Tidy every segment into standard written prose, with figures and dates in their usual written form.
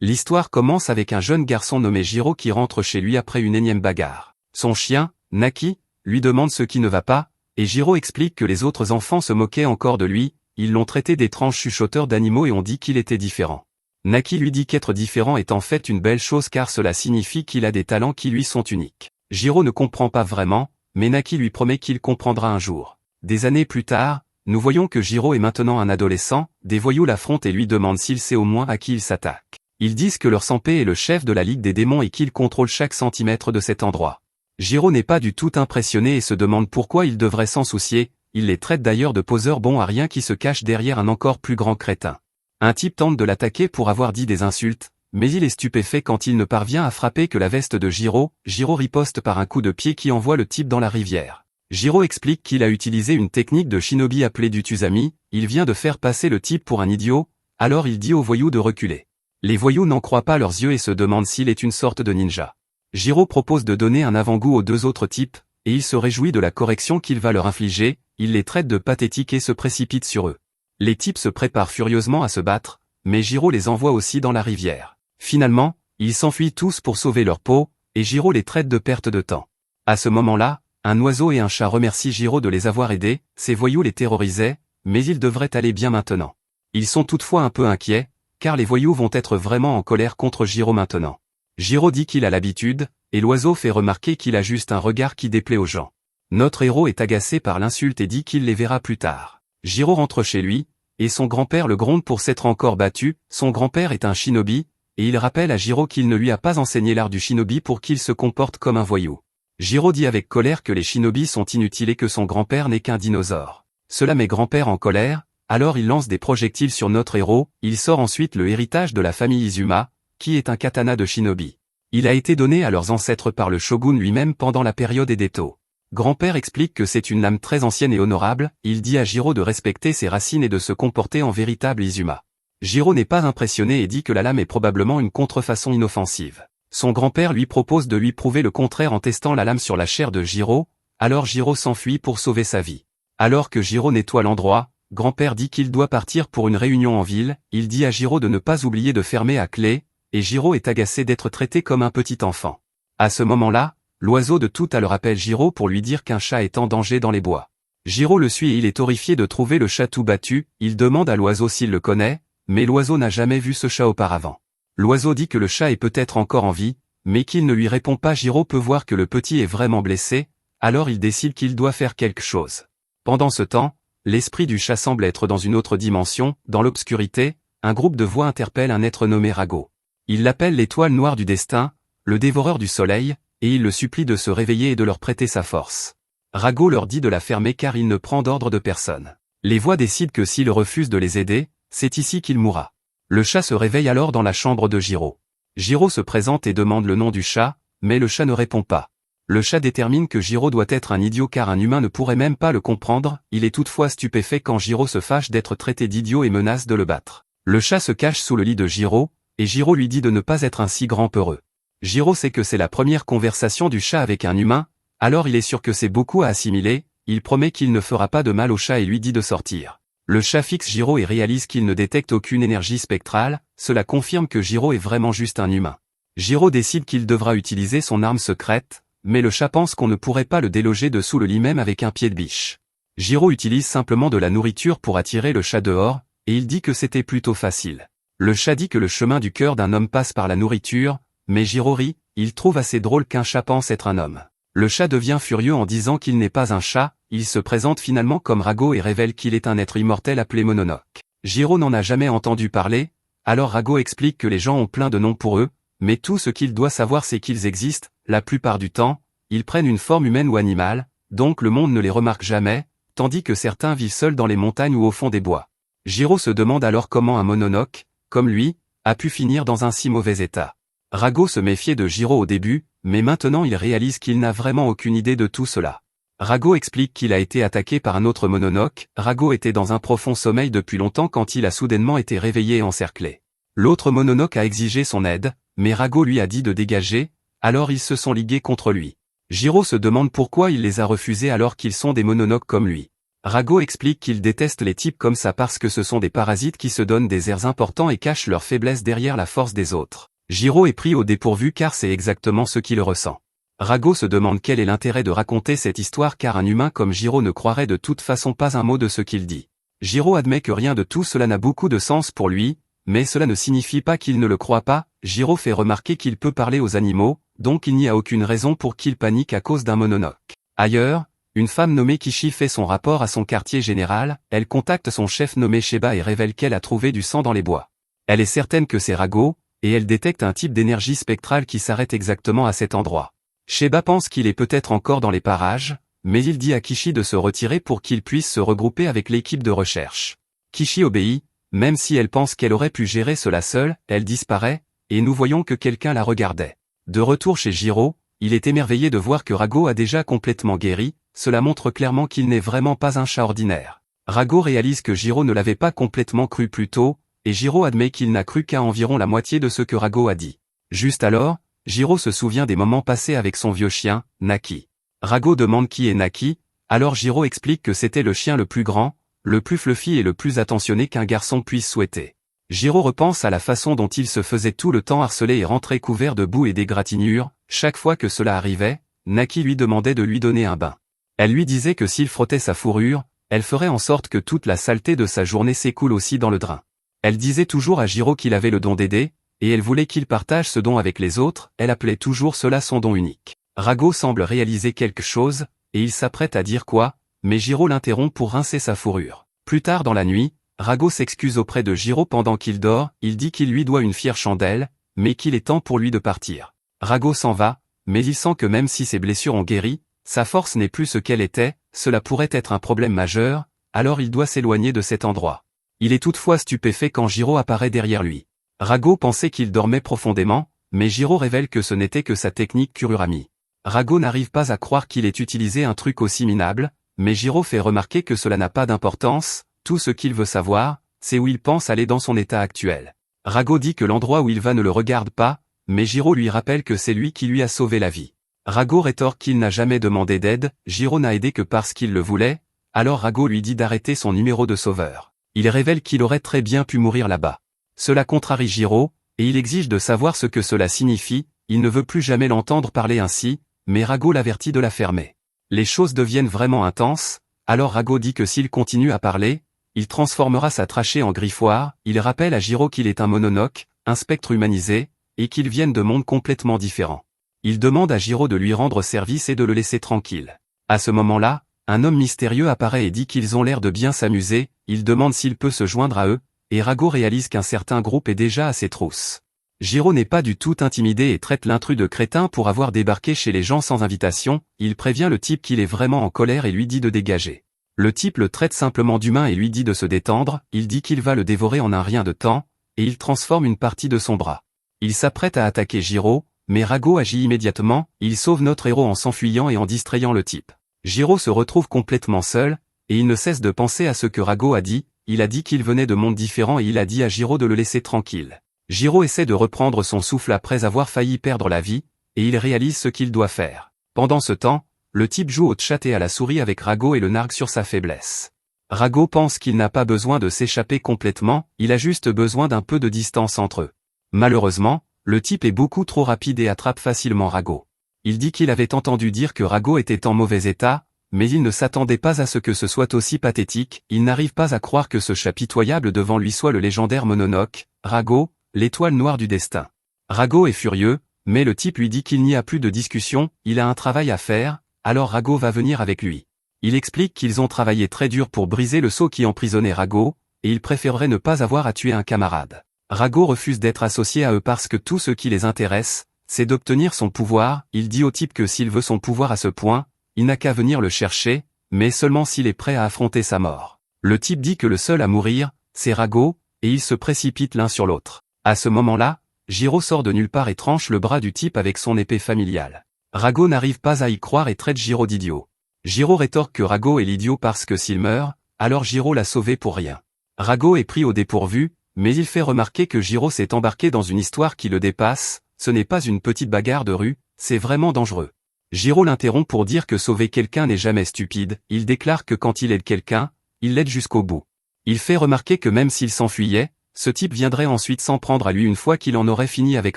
L'histoire commence avec un jeune garçon nommé Jiro qui rentre chez lui après une énième bagarre. Son chien, Naki, lui demande ce qui ne va pas, et Jiro explique que les autres enfants se moquaient encore de lui, ils l'ont traité d'étrange chuchoteur d'animaux et ont dit qu'il était différent. Naki lui dit qu'être différent est en fait une belle chose car cela signifie qu'il a des talents qui lui sont uniques. Jiro ne comprend pas vraiment, mais Naki lui promet qu'il comprendra un jour. Des années plus tard, nous voyons que Jiro est maintenant un adolescent, des voyous l'affrontent et lui demandent s'il sait au moins à qui il s'attaque. Ils disent que leur Sanpei est le chef de la Ligue des démons et qu'il contrôle chaque centimètre de cet endroit. Jiro n'est pas du tout impressionné et se demande pourquoi il devrait s'en soucier, il les traite d'ailleurs de poseurs bons à rien qui se cachent derrière un encore plus grand crétin. Un type tente de l'attaquer pour avoir dit des insultes, mais il est stupéfait quand il ne parvient à frapper que la veste de Jiro. Jiro riposte par un coup de pied qui envoie le type dans la rivière. Jiro explique qu'il a utilisé une technique de shinobi appelée du Tusami, il vient de faire passer le type pour un idiot, alors il dit aux voyous de reculer. Les voyous n'en croient pas leurs yeux et se demandent s'il est une sorte de ninja. Jiro propose de donner un avant-goût aux deux autres types, et il se réjouit de la correction qu'il va leur infliger, il les traite de pathétiques et se précipite sur eux. Les types se préparent furieusement à se battre, mais Jiro les envoie aussi dans la rivière. Finalement, ils s'enfuient tous pour sauver leur peau, et Jiro les traite de perte de temps. À ce moment-là, un oiseau et un chat remercient Jiro de les avoir aidés, ces voyous les terrorisaient, mais ils devraient aller bien maintenant. Ils sont toutefois un peu inquiets, car les voyous vont être vraiment en colère contre Jiro maintenant. Jiro dit qu'il a l'habitude, et l'oiseau fait remarquer qu'il a juste un regard qui déplaît aux gens. Notre héros est agacé par l'insulte et dit qu'il les verra plus tard. Jiro rentre chez lui, et son grand-père le gronde pour s'être encore battu, son grand-père est un shinobi, et il rappelle à Jiro qu'il ne lui a pas enseigné l'art du shinobi pour qu'il se comporte comme un voyou. Jiro dit avec colère que les shinobis sont inutiles et que son grand-père n'est qu'un dinosaure. Cela met grand-père en colère, alors il lance des projectiles sur notre héros, il sort ensuite le héritage de la famille Izuma, qui est un katana de shinobi. Il a été donné à leurs ancêtres par le shogun lui-même pendant la période Edo. Grand-père explique que c'est une lame très ancienne et honorable, il dit à Jiro de respecter ses racines et de se comporter en véritable Izuma. Jiro n'est pas impressionné et dit que la lame est probablement une contrefaçon inoffensive. Son grand-père lui propose de lui prouver le contraire en testant la lame sur la chair de Jiro, alors Jiro s'enfuit pour sauver sa vie. Alors que Jiro nettoie l'endroit, grand-père dit qu'il doit partir pour une réunion en ville, il dit à Jiro de ne pas oublier de fermer à clé, et Jiro est agacé d'être traité comme un petit enfant. À ce moment-là, l'oiseau de tout à l'heure appelle Jiro pour lui dire qu'un chat est en danger dans les bois. Jiro le suit et il est horrifié de trouver le chat tout battu, il demande à l'oiseau s'il le connaît, mais l'oiseau n'a jamais vu ce chat auparavant. L'oiseau dit que le chat est peut-être encore en vie, mais qu'il ne lui répond pas. Jiro peut voir que le petit est vraiment blessé, alors il décide qu'il doit faire quelque chose. Pendant ce temps, l'esprit du chat semble être dans une autre dimension, dans l'obscurité, un groupe de voix interpelle un être nommé Rago. Il l'appelle l'étoile noire du destin, le dévoreur du soleil, et il le supplie de se réveiller et de leur prêter sa force. Rago leur dit de la fermer car il ne prend d'ordre de personne. Les voix décident que s'il refuse de les aider, c'est ici qu'il mourra. Le chat se réveille alors dans la chambre de Jiro. Jiro se présente et demande le nom du chat, mais le chat ne répond pas. Le chat détermine que Jiro doit être un idiot car un humain ne pourrait même pas le comprendre, il est toutefois stupéfait quand Jiro se fâche d'être traité d'idiot et menace de le battre. Le chat se cache sous le lit de Jiro, et Jiro lui dit de ne pas être un si grand peureux. Jiro sait que c'est la première conversation du chat avec un humain, alors il est sûr que c'est beaucoup à assimiler, il promet qu'il ne fera pas de mal au chat et lui dit de sortir. Le chat fixe Jiro et réalise qu'il ne détecte aucune énergie spectrale, cela confirme que Jiro est vraiment juste un humain. Jiro décide qu'il devra utiliser son arme secrète, mais le chat pense qu'on ne pourrait pas le déloger de sous le lit même avec un pied de biche. Jiro utilise simplement de la nourriture pour attirer le chat dehors, et il dit que c'était plutôt facile. Le chat dit que le chemin du cœur d'un homme passe par la nourriture, mais Jiro rit, il trouve assez drôle qu'un chat pense être un homme. Le chat devient furieux en disant qu'il n'est pas un chat, il se présente finalement comme Rago et révèle qu'il est un être immortel appelé Mononoke. Jiro n'en a jamais entendu parler, alors Rago explique que les gens ont plein de noms pour eux, mais tout ce qu'il doit savoir c'est qu'ils existent, la plupart du temps, ils prennent une forme humaine ou animale, donc le monde ne les remarque jamais, tandis que certains vivent seuls dans les montagnes ou au fond des bois. Jiro se demande alors comment un Mononoke, comme lui, a pu finir dans un si mauvais état. Rago se méfiait de Jiro au début, mais maintenant il réalise qu'il n'a vraiment aucune idée de tout cela. Rago explique qu'il a été attaqué par un autre Mononoke, Rago était dans un profond sommeil depuis longtemps quand il a soudainement été réveillé et encerclé. L'autre Mononoke a exigé son aide, mais Rago lui a dit de dégager, alors ils se sont ligués contre lui. Jiro se demande pourquoi il les a refusés alors qu'ils sont des Mononoke comme lui. Rago explique qu'il déteste les types comme ça parce que ce sont des parasites qui se donnent des airs importants et cachent leurs faiblesses derrière la force des autres. Jiro est pris au dépourvu car c'est exactement ce qu'il ressent. Rago se demande quel est l'intérêt de raconter cette histoire car un humain comme Jiro ne croirait de toute façon pas un mot de ce qu'il dit. Jiro admet que rien de tout cela n'a beaucoup de sens pour lui, mais cela ne signifie pas qu'il ne le croit pas. Jiro fait remarquer qu'il peut parler aux animaux, donc il n'y a aucune raison pour qu'il panique à cause d'un mononoke. Ailleurs, une femme nommée Kishi fait son rapport à son quartier général, elle contacte son chef nommé Sheba et révèle qu'elle a trouvé du sang dans les bois. Elle est certaine que c'est Rago, et elle détecte un type d'énergie spectrale qui s'arrête exactement à cet endroit. Sheba pense qu'il est peut-être encore dans les parages, mais il dit à Kishi de se retirer pour qu'il puisse se regrouper avec l'équipe de recherche. Kishi obéit, même si elle pense qu'elle aurait pu gérer cela seule, elle disparaît, et nous voyons que quelqu'un la regardait. De retour chez Jiro, il est émerveillé de voir que Rago a déjà complètement guéri, cela montre clairement qu'il n'est vraiment pas un chat ordinaire. Rago réalise que Jiro ne l'avait pas complètement cru plus tôt, et Jiro admet qu'il n'a cru qu'à environ la moitié de ce que Rago a dit. Juste alors, Jiro se souvient des moments passés avec son vieux chien, Naki. Rago demande qui est Naki, alors Jiro explique que c'était le chien le plus grand, le plus fluffy et le plus attentionné qu'un garçon puisse souhaiter. Jiro repense à la façon dont il se faisait tout le temps harceler et rentrer couvert de boue et d'égratignures. Chaque fois que cela arrivait, Naki lui demandait de lui donner un bain. Elle lui disait que s'il frottait sa fourrure, elle ferait en sorte que toute la saleté de sa journée s'écoule aussi dans le drain. Elle disait toujours à Jiro qu'il avait le don d'aider, et elle voulait qu'il partage ce don avec les autres, elle appelait toujours cela son don unique. Rago semble réaliser quelque chose, et il s'apprête à dire quoi, mais Jiro l'interrompt pour rincer sa fourrure. Plus tard dans la nuit, Rago s'excuse auprès de Jiro pendant qu'il dort, il dit qu'il lui doit une fière chandelle, mais qu'il est temps pour lui de partir. Rago s'en va, mais il sent que même si ses blessures ont guéri, sa force n'est plus ce qu'elle était, cela pourrait être un problème majeur, alors il doit s'éloigner de cet endroit. Il est toutefois stupéfait quand Jiro apparaît derrière lui. Rago pensait qu'il dormait profondément, mais Jiro révèle que ce n'était que sa technique Kururami. Rago n'arrive pas à croire qu'il ait utilisé un truc aussi minable, mais Jiro fait remarquer que cela n'a pas d'importance, tout ce qu'il veut savoir, c'est où il pense aller dans son état actuel. Rago dit que l'endroit où il va ne le regarde pas, mais Jiro lui rappelle que c'est lui qui lui a sauvé la vie. Rago rétorque qu'il n'a jamais demandé d'aide, Jiro n'a aidé que parce qu'il le voulait, alors Rago lui dit d'arrêter son numéro de sauveur. Il révèle qu'il aurait très bien pu mourir là-bas. Cela contrarie Jiro, et il exige de savoir ce que cela signifie, il ne veut plus jamais l'entendre parler ainsi, mais Rago l'avertit de la fermer. Les choses deviennent vraiment intenses, alors Rago dit que s'il continue à parler, il transformera sa trachée en griffoir, il rappelle à Jiro qu'il est un mononoke, un spectre humanisé, et qu'ils viennent de mondes complètement différents. Il demande à Jiro de lui rendre service et de le laisser tranquille. À ce moment-là, un homme mystérieux apparaît et dit qu'ils ont l'air de bien s'amuser, il demande s'il peut se joindre à eux, et Rago réalise qu'un certain groupe est déjà à ses trousses. Jiro n'est pas du tout intimidé et traite l'intrus de crétin pour avoir débarqué chez les gens sans invitation, il prévient le type qu'il est vraiment en colère et lui dit de dégager. Le type le traite simplement d'humain et lui dit de se détendre, il dit qu'il va le dévorer en un rien de temps, et il transforme une partie de son bras. Il s'apprête à attaquer Jiro, mais Rago agit immédiatement, il sauve notre héros en s'enfuyant et en distrayant le type. Jiro se retrouve complètement seul, et il ne cesse de penser à ce que Rago a dit, il a dit qu'il venait de mondes différents et il a dit à Jiro de le laisser tranquille. Jiro essaie de reprendre son souffle après avoir failli perdre la vie, et il réalise ce qu'il doit faire. Pendant ce temps, le type joue au chat et à la souris avec Rago et le nargue sur sa faiblesse. Rago pense qu'il n'a pas besoin de s'échapper complètement, il a juste besoin d'un peu de distance entre eux. Malheureusement, le type est beaucoup trop rapide et attrape facilement Rago. Il dit qu'il avait entendu dire que Rago était en mauvais état, mais il ne s'attendait pas à ce que ce soit aussi pathétique, il n'arrive pas à croire que ce chat pitoyable devant lui soit le légendaire mononoke, Rago, l'étoile noire du destin. Rago est furieux, mais le type lui dit qu'il n'y a plus de discussion, il a un travail à faire, alors Rago va venir avec lui. Il explique qu'ils ont travaillé très dur pour briser le sceau qui emprisonnait Rago, et il préférerait ne pas avoir à tuer un camarade. Rago refuse d'être associé à eux parce que tout ce qui les intéresse, c'est d'obtenir son pouvoir, il dit au type que s'il veut son pouvoir à ce point, il n'a qu'à venir le chercher, mais seulement s'il est prêt à affronter sa mort. Le type dit que le seul à mourir, c'est Rago, et ils se précipitent l'un sur l'autre. À ce moment-là, Jiro sort de nulle part et tranche le bras du type avec son épée familiale. Rago n'arrive pas à y croire et traite Jiro d'idiot. Jiro rétorque que Rago est l'idiot parce que s'il meurt, alors Jiro l'a sauvé pour rien. Rago est pris au dépourvu, mais il fait remarquer que Jiro s'est embarqué dans une histoire qui le dépasse, ce n'est pas une petite bagarre de rue, c'est vraiment dangereux. Jiro l'interrompt pour dire que sauver quelqu'un n'est jamais stupide, il déclare que quand il aide quelqu'un, il l'aide jusqu'au bout. Il fait remarquer que même s'il s'enfuyait, ce type viendrait ensuite s'en prendre à lui une fois qu'il en aurait fini avec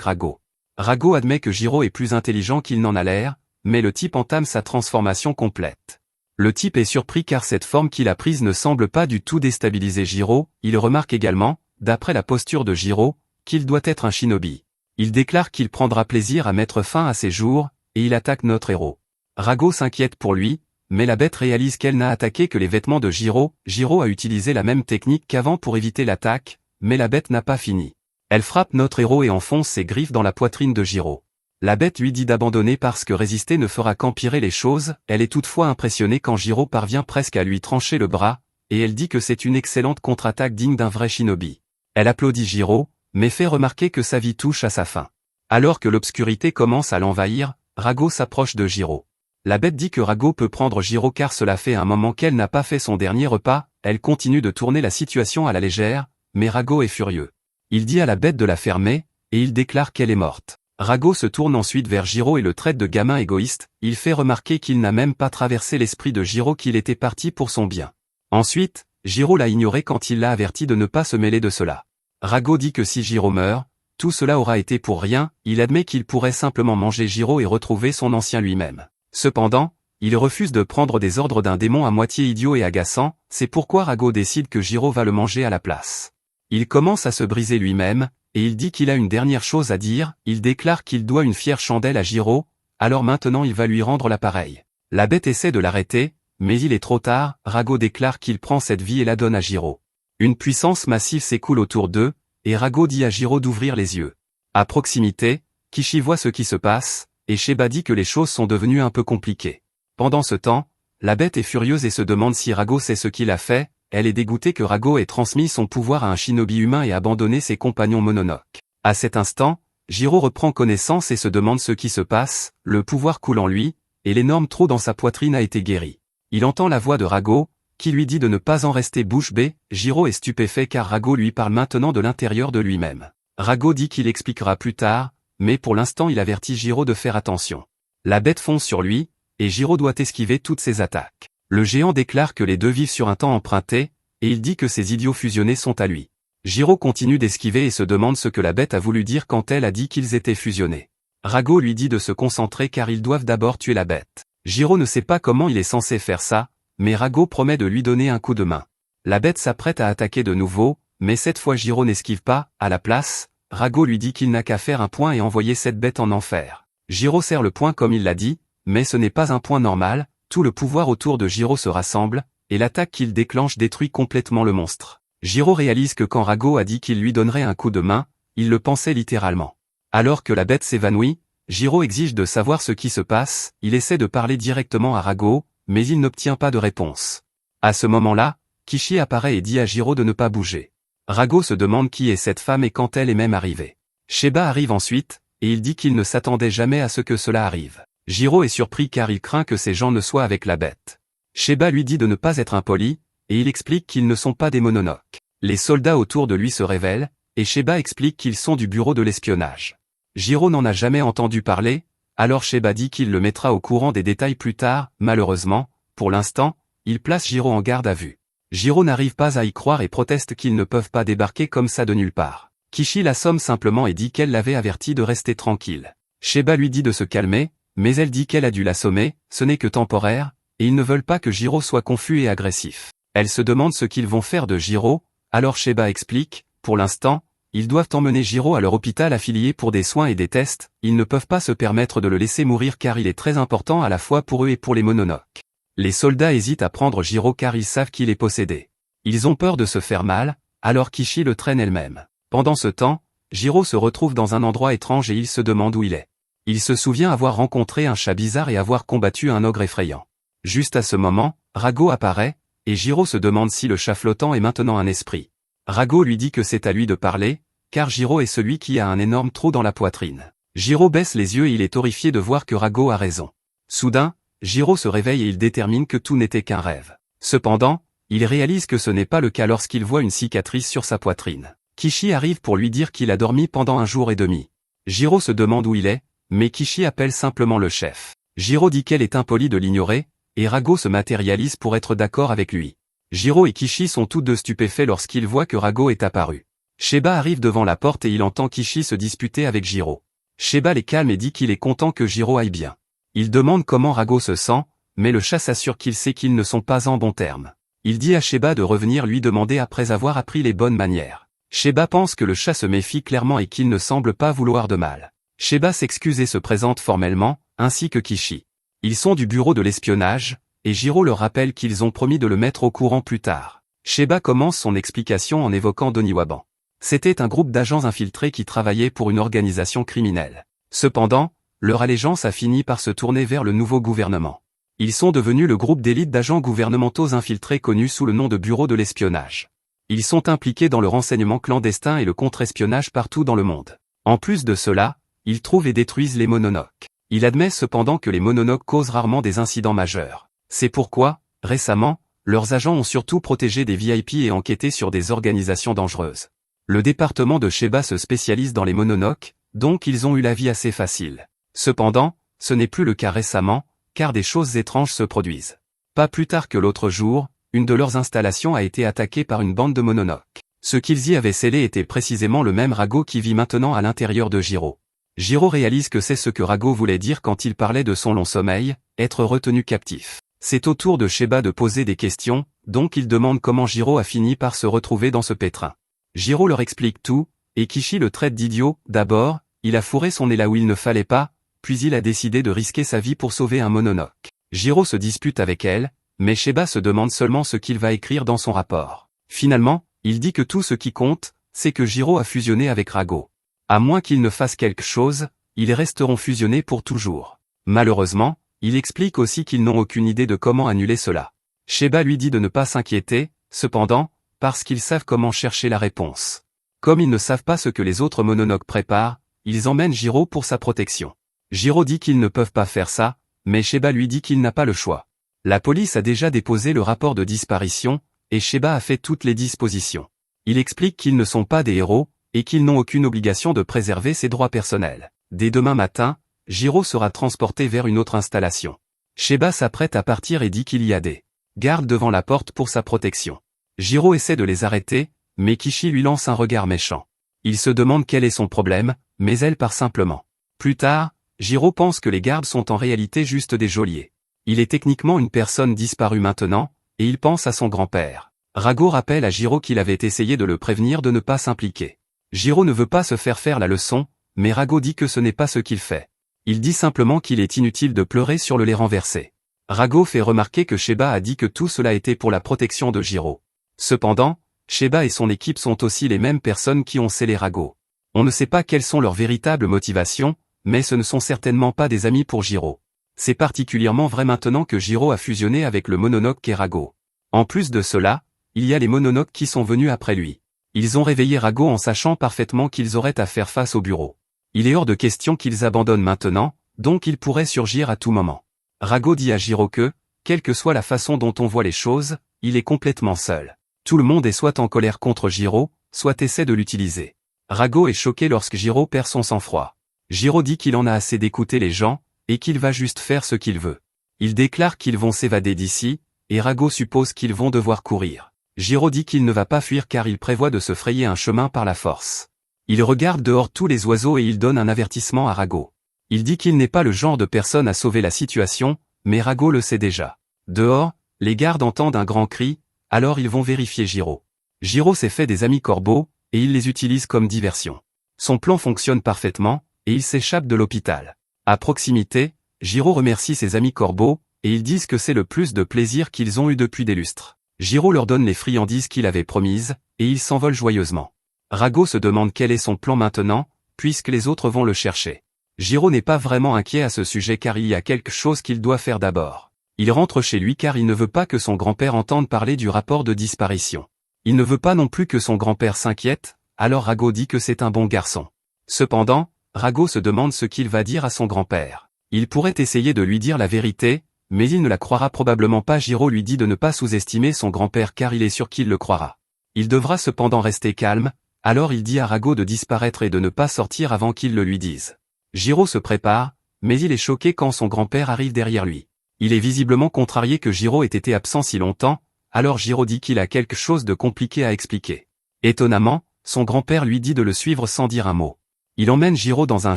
Rago. Rago admet que Jiro est plus intelligent qu'il n'en a l'air, mais le type entame sa transformation complète. Le type est surpris car cette forme qu'il a prise ne semble pas du tout déstabiliser Jiro, il remarque également, d'après la posture de Jiro, qu'il doit être un shinobi. Il déclare qu'il prendra plaisir à mettre fin à ses jours, et il attaque notre héros. Rago s'inquiète pour lui, mais la bête réalise qu'elle n'a attaqué que les vêtements de Jiro. Jiro a utilisé la même technique qu'avant pour éviter l'attaque, mais la bête n'a pas fini. Elle frappe notre héros et enfonce ses griffes dans la poitrine de Jiro. La bête lui dit d'abandonner parce que résister ne fera qu'empirer les choses, elle est toutefois impressionnée quand Jiro parvient presque à lui trancher le bras, et elle dit que c'est une excellente contre-attaque digne d'un vrai shinobi. Elle applaudit Jiro, mais fait remarquer que sa vie touche à sa fin. Alors que l'obscurité commence à l'envahir, Rago s'approche de Jiro. La bête dit que Rago peut prendre Jiro car cela fait un moment qu'elle n'a pas fait son dernier repas, elle continue de tourner la situation à la légère, mais Rago est furieux. Il dit à la bête de la fermer, et il déclare qu'elle est morte. Rago se tourne ensuite vers Jiro et le traite de gamin égoïste, il fait remarquer qu'il n'a même pas traversé l'esprit de Jiro qu'il était parti pour son bien. Ensuite, Jiro l'a ignoré quand il l'a averti de ne pas se mêler de cela. Rago dit que si Jiro meurt, tout cela aura été pour rien, il admet qu'il pourrait simplement manger Jiro et retrouver son ancien lui-même. Cependant, il refuse de prendre des ordres d'un démon à moitié idiot et agaçant, c'est pourquoi Rago décide que Jiro va le manger à la place. Il commence à se briser lui-même, et il dit qu'il a une dernière chose à dire, il déclare qu'il doit une fière chandelle à Jiro, alors maintenant il va lui rendre l'appareil. La bête essaie de l'arrêter, mais il est trop tard, Rago déclare qu'il prend cette vie et la donne à Jiro. Une puissance massive s'écoule autour d'eux, et Rago dit à Jiro d'ouvrir les yeux. À proximité, Kishi voit ce qui se passe, et Sheba dit que les choses sont devenues un peu compliquées. Pendant ce temps, la bête est furieuse et se demande si Rago sait ce qu'il a fait, elle est dégoûtée que Rago ait transmis son pouvoir à un shinobi humain et abandonné ses compagnons Mononoke. À cet instant, Jiro reprend connaissance et se demande ce qui se passe, le pouvoir coule en lui, et l'énorme trou dans sa poitrine a été guéri. Il entend la voix de Rago, qui lui dit de ne pas en rester bouche bée, Jiro est stupéfait car Rago lui parle maintenant de l'intérieur de lui-même. Rago dit qu'il expliquera plus tard, mais pour l'instant il avertit Jiro de faire attention. La bête fonce sur lui, et Jiro doit esquiver toutes ses attaques. Le géant déclare que les deux vivent sur un temps emprunté, et il dit que ces idiots fusionnés sont à lui. Jiro continue d'esquiver et se demande ce que la bête a voulu dire quand elle a dit qu'ils étaient fusionnés. Rago lui dit de se concentrer car ils doivent d'abord tuer la bête. Jiro ne sait pas comment il est censé faire ça, mais Rago promet de lui donner un coup de main. La bête s'apprête à attaquer de nouveau, mais cette fois Jiro n'esquive pas, à la place, Rago lui dit qu'il n'a qu'à faire un point et envoyer cette bête en enfer. Jiro serre le poing comme il l'a dit, mais ce n'est pas un point normal, tout le pouvoir autour de Jiro se rassemble, et l'attaque qu'il déclenche détruit complètement le monstre. Jiro réalise que quand Rago a dit qu'il lui donnerait un coup de main, il le pensait littéralement. Alors que la bête s'évanouit, Jiro exige de savoir ce qui se passe, il essaie de parler directement à Rago, mais il n'obtient pas de réponse. À ce moment-là, Kishi apparaît et dit à Jiro de ne pas bouger. Rago se demande qui est cette femme et quand elle est même arrivée. Sheba arrive ensuite, et il dit qu'il ne s'attendait jamais à ce que cela arrive. Jiro est surpris car il craint que ces gens ne soient avec la bête. Sheba lui dit de ne pas être impoli, et il explique qu'ils ne sont pas des Mononoke. Les soldats autour de lui se révèlent, et Sheba explique qu'ils sont du bureau de l'espionnage. Jiro n'en a jamais entendu parler, alors Sheba dit qu'il le mettra au courant des détails plus tard, malheureusement, pour l'instant, il place Jiro en garde à vue. Jiro n'arrive pas à y croire et proteste qu'ils ne peuvent pas débarquer comme ça de nulle part. Kishi l'assomme simplement et dit qu'elle l'avait averti de rester tranquille. Sheba lui dit de se calmer, mais elle dit qu'elle a dû l'assommer, ce n'est que temporaire, et ils ne veulent pas que Jiro soit confus et agressif. Elle se demande ce qu'ils vont faire de Jiro, alors Sheba explique, pour l'instant, ils doivent emmener Jiro à leur hôpital affilié pour des soins et des tests, ils ne peuvent pas se permettre de le laisser mourir car il est très important à la fois pour eux et pour les Mononoke. Les soldats hésitent à prendre Jiro car ils savent qu'il est possédé. Ils ont peur de se faire mal, alors Kishi le traîne elle-même. Pendant ce temps, Jiro se retrouve dans un endroit étrange et il se demande où il est. Il se souvient avoir rencontré un chat bizarre et avoir combattu un ogre effrayant. Juste à ce moment, Rago apparaît, et Jiro se demande si le chat flottant est maintenant un esprit. Rago lui dit que c'est à lui de parler, car Jiro est celui qui a un énorme trou dans la poitrine. Jiro baisse les yeux et il est horrifié de voir que Rago a raison. Soudain, Jiro se réveille et il détermine que tout n'était qu'un rêve. Cependant, il réalise que ce n'est pas le cas lorsqu'il voit une cicatrice sur sa poitrine. Kishi arrive pour lui dire qu'il a dormi pendant 1 jour et demi. Jiro se demande où il est, mais Kishi appelle simplement le chef. Jiro dit qu'elle est impolie de l'ignorer, et Rago se matérialise pour être d'accord avec lui. Jiro et Kishi sont tous deux stupéfaits lorsqu'ils voient que Rago est apparu. Sheba arrive devant la porte et il entend Kishi se disputer avec Jiro. Sheba les calme et dit qu'il est content que Jiro aille bien. Il demande comment Rago se sent, mais le chat s'assure qu'il sait qu'ils ne sont pas en bons termes. Il dit à Sheba de revenir lui demander après avoir appris les bonnes manières. Sheba pense que le chat se méfie clairement et qu'il ne semble pas vouloir de mal. Sheba s'excuse et se présente formellement, ainsi que Kishi. Ils sont du bureau de l'espionnage, et Jiro leur rappelle qu'ils ont promis de le mettre au courant plus tard. Sheba commence son explication en évoquant Doniwaban. C'était un groupe d'agents infiltrés qui travaillaient pour une organisation criminelle. Cependant, leur allégeance a fini par se tourner vers le nouveau gouvernement. Ils sont devenus le groupe d'élite d'agents gouvernementaux infiltrés connu sous le nom de Bureau de l'espionnage. Ils sont impliqués dans le renseignement clandestin et le contre-espionnage partout dans le monde. En plus de cela, ils trouvent et détruisent les Mononoke. Il admet cependant que les Mononoke causent rarement des incidents majeurs. C'est pourquoi, récemment, leurs agents ont surtout protégé des VIP et enquêté sur des organisations dangereuses. Le département de Sheba se spécialise dans les Mononoke, donc ils ont eu la vie assez facile. Cependant, ce n'est plus le cas récemment, car des choses étranges se produisent. Pas plus tard que l'autre jour, une de leurs installations a été attaquée par une bande de Mononoke. Ce qu'ils y avaient scellé était précisément le même Rago qui vit maintenant à l'intérieur de Jiro. Jiro réalise que c'est ce que Rago voulait dire quand il parlait de son long sommeil, être retenu captif. C'est au tour de Sheba de poser des questions, donc il demande comment Jiro a fini par se retrouver dans ce pétrin. Jiro leur explique tout, et Kishi le traite d'idiot. D'abord, il a fourré son nez là où il ne fallait pas, puis il a décidé de risquer sa vie pour sauver un Mononoke. Jiro se dispute avec elle, mais Sheba se demande seulement ce qu'il va écrire dans son rapport. Finalement, il dit que tout ce qui compte, c'est que Jiro a fusionné avec Rago. À moins qu'il ne fasse quelque chose, ils resteront fusionnés pour toujours. Malheureusement, il explique aussi qu'ils n'ont aucune idée de comment annuler cela. Sheba lui dit de ne pas s'inquiéter, cependant, parce qu'ils savent comment chercher la réponse. Comme ils ne savent pas ce que les autres Mononoke préparent, ils emmènent Jiro pour sa protection. Jiro dit qu'ils ne peuvent pas faire ça, mais Sheba lui dit qu'il n'a pas le choix. La police a déjà déposé le rapport de disparition, et Sheba a fait toutes les dispositions. Il explique qu'ils ne sont pas des héros, et qu'ils n'ont aucune obligation de préserver ses droits personnels. Dès demain matin, Jiro sera transporté vers une autre installation. Sheba s'apprête à partir et dit qu'il y a des gardes devant la porte pour sa protection. Jiro essaie de les arrêter, mais Kishi lui lance un regard méchant. Il se demande quel est son problème, mais elle part simplement. Plus tard, Jiro pense que les gardes sont en réalité juste des geôliers. Il est techniquement une personne disparue maintenant, et il pense à son grand-père. Rago rappelle à Jiro qu'il avait essayé de le prévenir de ne pas s'impliquer. Jiro ne veut pas se faire la leçon, mais Rago dit que ce n'est pas ce qu'il fait. Il dit simplement qu'il est inutile de pleurer sur le lait renversé. Rago fait remarquer que Sheba a dit que tout cela était pour la protection de Jiro. Cependant, Sheba et son équipe sont aussi les mêmes personnes qui ont scellé Rago. On ne sait pas quelles sont leurs véritables motivations, mais ce ne sont certainement pas des amis pour Jiro. C'est particulièrement vrai maintenant que Jiro a fusionné avec le Mononoke qu'est Rago. En plus de cela, il y a les Mononoke qui sont venus après lui. Ils ont réveillé Rago en sachant parfaitement qu'ils auraient à faire face au bureau. Il est hors de question qu'ils abandonnent maintenant, donc ils pourraient surgir à tout moment. Rago dit à Jiro que, quelle que soit la façon dont on voit les choses, il est complètement seul. Tout le monde est soit en colère contre Jiro, soit essaie de l'utiliser. Rago est choqué lorsque Jiro perd son sang-froid. Jiro dit qu'il en a assez d'écouter les gens, et qu'il va juste faire ce qu'il veut. Il déclare qu'ils vont s'évader d'ici, et Rago suppose qu'ils vont devoir courir. Jiro dit qu'il ne va pas fuir car il prévoit de se frayer un chemin par la force. Il regarde dehors tous les oiseaux et il donne un avertissement à Rago. Il dit qu'il n'est pas le genre de personne à sauver la situation, mais Rago le sait déjà. Dehors, les gardes entendent un grand cri, alors ils vont vérifier Jiro. Jiro s'est fait des amis corbeaux, et il les utilise comme diversion. Son plan fonctionne parfaitement, et il s'échappe de l'hôpital. À proximité, Jiro remercie ses amis corbeaux, et ils disent que c'est le plus de plaisir qu'ils ont eu depuis des lustres. Jiro leur donne les friandises qu'il avait promises, et ils s'envolent joyeusement. Rago se demande quel est son plan maintenant, puisque les autres vont le chercher. Jiro n'est pas vraiment inquiet à ce sujet car il y a quelque chose qu'il doit faire d'abord. Il rentre chez lui car il ne veut pas que son grand-père entende parler du rapport de disparition. Il ne veut pas non plus que son grand-père s'inquiète, alors Rago dit que c'est un bon garçon. Cependant, Rago se demande ce qu'il va dire à son grand-père. Il pourrait essayer de lui dire la vérité, mais il ne la croira probablement pas. Jiro lui dit de ne pas sous-estimer son grand-père car il est sûr qu'il le croira. Il devra cependant rester calme, alors il dit à Rago de disparaître et de ne pas sortir avant qu'il le lui dise. Jiro se prépare, mais il est choqué quand son grand-père arrive derrière lui. Il est visiblement contrarié que Jiro ait été absent si longtemps, alors Jiro dit qu'il a quelque chose de compliqué à expliquer. Étonnamment, son grand-père lui dit de le suivre sans dire un mot. Il emmène Jiro dans un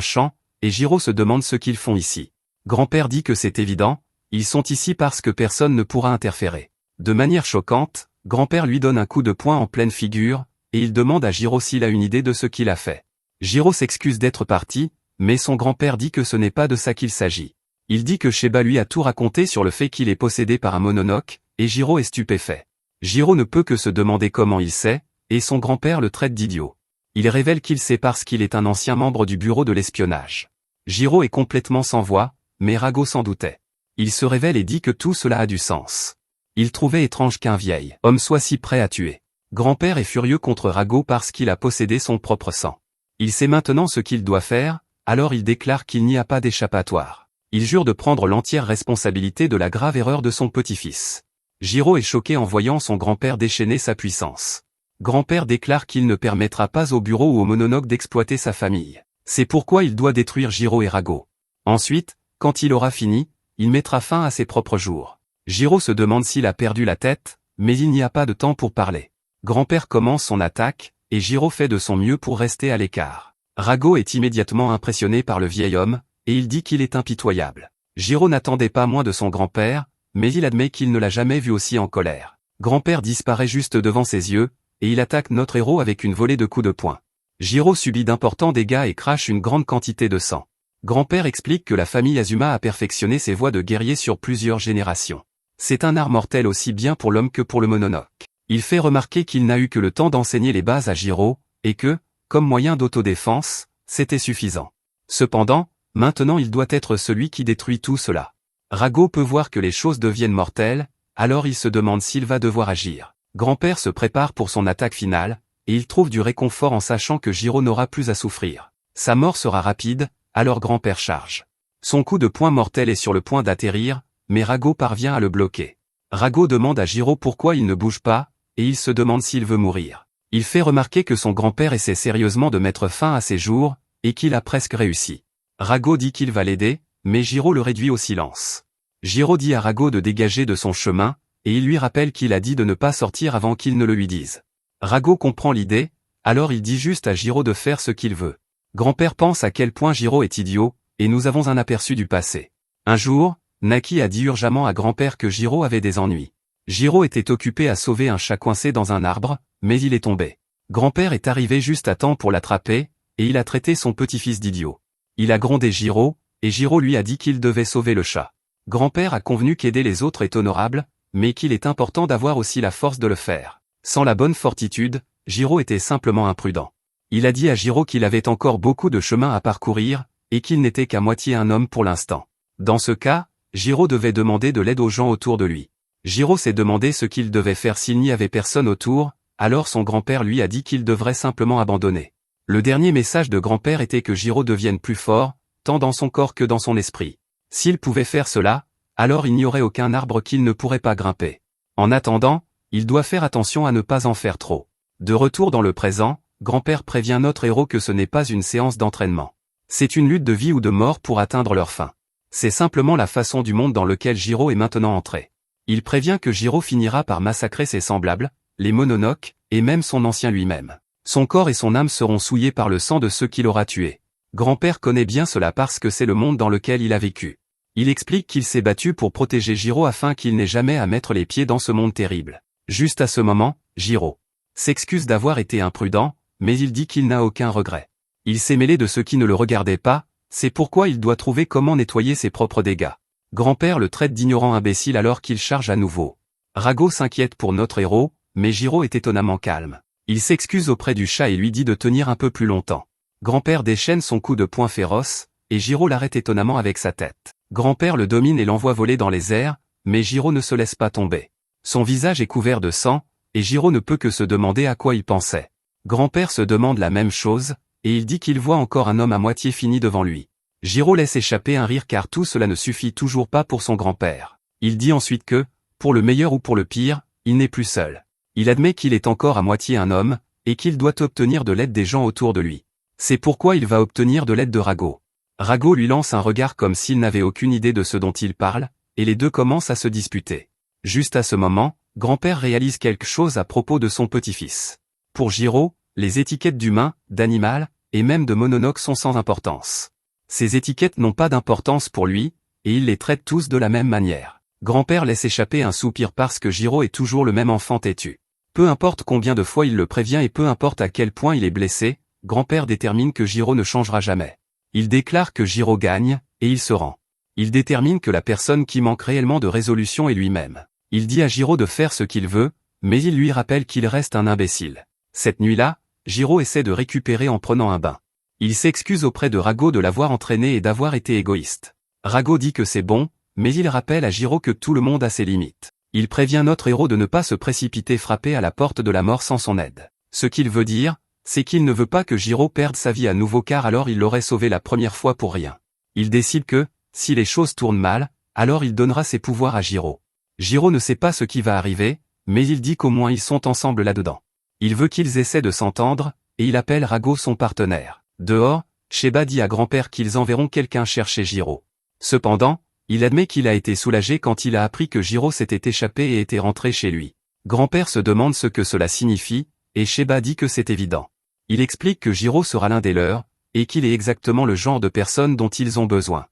champ, et Jiro se demande ce qu'ils font ici. Grand-père dit que c'est évident, ils sont ici parce que personne ne pourra interférer. De manière choquante, grand-père lui donne un coup de poing en pleine figure, et il demande à Jiro s'il a une idée de ce qu'il a fait. Jiro s'excuse d'être parti, mais son grand-père dit que ce n'est pas de ça qu'il s'agit. Il dit que Sheba lui a tout raconté sur le fait qu'il est possédé par un mononoke, et Jiro est stupéfait. Jiro ne peut que se demander comment il sait, et son grand-père le traite d'idiot. Il révèle qu'il sait parce qu'il est un ancien membre du bureau de l'espionnage. Jiro est complètement sans voix, mais Rago s'en doutait. Il se révèle et dit que tout cela a du sens. Il trouvait étrange qu'un vieil homme soit si prêt à tuer. Grand-père est furieux contre Rago parce qu'il a possédé son propre sang. Il sait maintenant ce qu'il doit faire, alors il déclare qu'il n'y a pas d'échappatoire. Il jure de prendre l'entière responsabilité de la grave erreur de son petit-fils. Jiro est choqué en voyant son grand-père déchaîner sa puissance. Grand-père déclare qu'il ne permettra pas au bureau ou au mononoke d'exploiter sa famille. C'est pourquoi il doit détruire Jiro et Rago. Ensuite, quand il aura fini, il mettra fin à ses propres jours. Jiro se demande s'il a perdu la tête, mais il n'y a pas de temps pour parler. Grand-père commence son attaque, et Jiro fait de son mieux pour rester à l'écart. Rago est immédiatement impressionné par le vieil homme, et il dit qu'il est impitoyable. Jiro n'attendait pas moins de son grand-père, mais il admet qu'il ne l'a jamais vu aussi en colère. Grand-père disparaît juste devant ses yeux, et il attaque notre héros avec une volée de coups de poing. Jiro subit d'importants dégâts et crache une grande quantité de sang. Grand-père explique que la famille Azuma a perfectionné ses voies de guerrier sur plusieurs générations. C'est un art mortel aussi bien pour l'homme que pour le mononoke. Il fait remarquer qu'il n'a eu que le temps d'enseigner les bases à Jiro, et que, comme moyen d'autodéfense, c'était suffisant. Cependant, maintenant il doit être celui qui détruit tout cela. Rago peut voir que les choses deviennent mortelles, alors il se demande s'il va devoir agir. Grand-père se prépare pour son attaque finale, et il trouve du réconfort en sachant que Jiro n'aura plus à souffrir. Sa mort sera rapide, alors grand-père charge. Son coup de poing mortel est sur le point d'atterrir, mais Rago parvient à le bloquer. Rago demande à Jiro pourquoi il ne bouge pas, et il se demande s'il veut mourir. Il fait remarquer que son grand-père essaie sérieusement de mettre fin à ses jours, et qu'il a presque réussi. Rago dit qu'il va l'aider, mais Jiro le réduit au silence. Jiro dit à Rago de dégager de son chemin, et il lui rappelle qu'il a dit de ne pas sortir avant qu'il ne le lui dise. Rago comprend l'idée, alors il dit juste à Jiro de faire ce qu'il veut. Grand-père pense à quel point Jiro est idiot, et nous avons un aperçu du passé. Un jour, Naki a dit urgemment à grand-père que Jiro avait des ennuis. Jiro était occupé à sauver un chat coincé dans un arbre, mais il est tombé. Grand-père est arrivé juste à temps pour l'attraper, et il a traité son petit-fils d'idiot. Il a grondé Jiro, et Jiro lui a dit qu'il devait sauver le chat. Grand-père a convenu qu'aider les autres est honorable, mais qu'il est important d'avoir aussi la force de le faire. Sans la bonne fortitude, Jiro était simplement imprudent. Il a dit à Jiro qu'il avait encore beaucoup de chemin à parcourir, et qu'il n'était qu'à moitié un homme pour l'instant. Dans ce cas, Jiro devait demander de l'aide aux gens autour de lui. Jiro s'est demandé ce qu'il devait faire s'il n'y avait personne autour, alors son grand-père lui a dit qu'il devrait simplement abandonner. Le dernier message de grand-père était que Jiro devienne plus fort, tant dans son corps que dans son esprit. S'il pouvait faire cela, alors il n'y aurait aucun arbre qu'il ne pourrait pas grimper. En attendant, il doit faire attention à ne pas en faire trop. De retour dans le présent, grand-père prévient notre héros que ce n'est pas une séance d'entraînement. C'est une lutte de vie ou de mort pour atteindre leur fin. C'est simplement la façon du monde dans lequel Jiro est maintenant entré. Il prévient que Jiro finira par massacrer ses semblables, les mononoke, et même son ancien lui-même. Son corps et son âme seront souillés par le sang de ceux qu'il aura tués. Grand-père connaît bien cela parce que c'est le monde dans lequel il a vécu. Il explique qu'il s'est battu pour protéger Jiro afin qu'il n'ait jamais à mettre les pieds dans ce monde terrible. Juste à ce moment, Jiro s'excuse d'avoir été imprudent, mais il dit qu'il n'a aucun regret. Il s'est mêlé de ceux qui ne le regardaient pas, c'est pourquoi il doit trouver comment nettoyer ses propres dégâts. Grand-père le traite d'ignorant imbécile alors qu'il charge à nouveau. Rago s'inquiète pour notre héros, mais Jiro est étonnamment calme. Il s'excuse auprès du chat et lui dit de tenir un peu plus longtemps. Grand-père déchaîne son coup de poing féroce, et Jiro l'arrête étonnamment avec sa tête. Grand-père le domine et l'envoie voler dans les airs, mais Jiro ne se laisse pas tomber. Son visage est couvert de sang, et Jiro ne peut que se demander à quoi il pensait. Grand-père se demande la même chose, et il dit qu'il voit encore un homme à moitié fini devant lui. Jiro laisse échapper un rire car tout cela ne suffit toujours pas pour son grand-père. Il dit ensuite que, pour le meilleur ou pour le pire, il n'est plus seul. Il admet qu'il est encore à moitié un homme, et qu'il doit obtenir de l'aide des gens autour de lui. C'est pourquoi il va obtenir de l'aide de Rago. Rago lui lance un regard comme s'il n'avait aucune idée de ce dont il parle, et les deux commencent à se disputer. Juste à ce moment, grand-père réalise quelque chose à propos de son petit-fils. Pour Jiro, les étiquettes d'humain, d'animal, et même de Mononoke sont sans importance. Ces étiquettes n'ont pas d'importance pour lui, et il les traite tous de la même manière. Grand-père laisse échapper un soupir parce que Jiro est toujours le même enfant têtu. Peu importe combien de fois il le prévient et peu importe à quel point il est blessé, grand-père détermine que Jiro ne changera jamais. Il déclare que Jiro gagne, et il se rend. Il détermine que la personne qui manque réellement de résolution est lui-même. Il dit à Jiro de faire ce qu'il veut, mais il lui rappelle qu'il reste un imbécile. Cette nuit-là, Jiro essaie de récupérer en prenant un bain. Il s'excuse auprès de Rago de l'avoir entraîné et d'avoir été égoïste. Rago dit que c'est bon, mais il rappelle à Jiro que tout le monde a ses limites. Il prévient notre héros de ne pas se précipiter frapper à la porte de la mort sans son aide. Ce qu'il veut dire, c'est qu'il ne veut pas que Jiro perde sa vie à nouveau car alors il l'aurait sauvé la première fois pour rien. Il décide que, si les choses tournent mal, alors il donnera ses pouvoirs à Jiro. Jiro ne sait pas ce qui va arriver, mais il dit qu'au moins ils sont ensemble là-dedans. Il veut qu'ils essaient de s'entendre, et il appelle Rago son partenaire. Dehors, Sheba dit à grand-père qu'ils enverront quelqu'un chercher Jiro. Cependant, il admet qu'il a été soulagé quand il a appris que Jiro s'était échappé et était rentré chez lui. Grand-père se demande ce que cela signifie, et Sheba dit que c'est évident. Il explique que Jiro sera l'un des leurs, et qu'il est exactement le genre de personne dont ils ont besoin.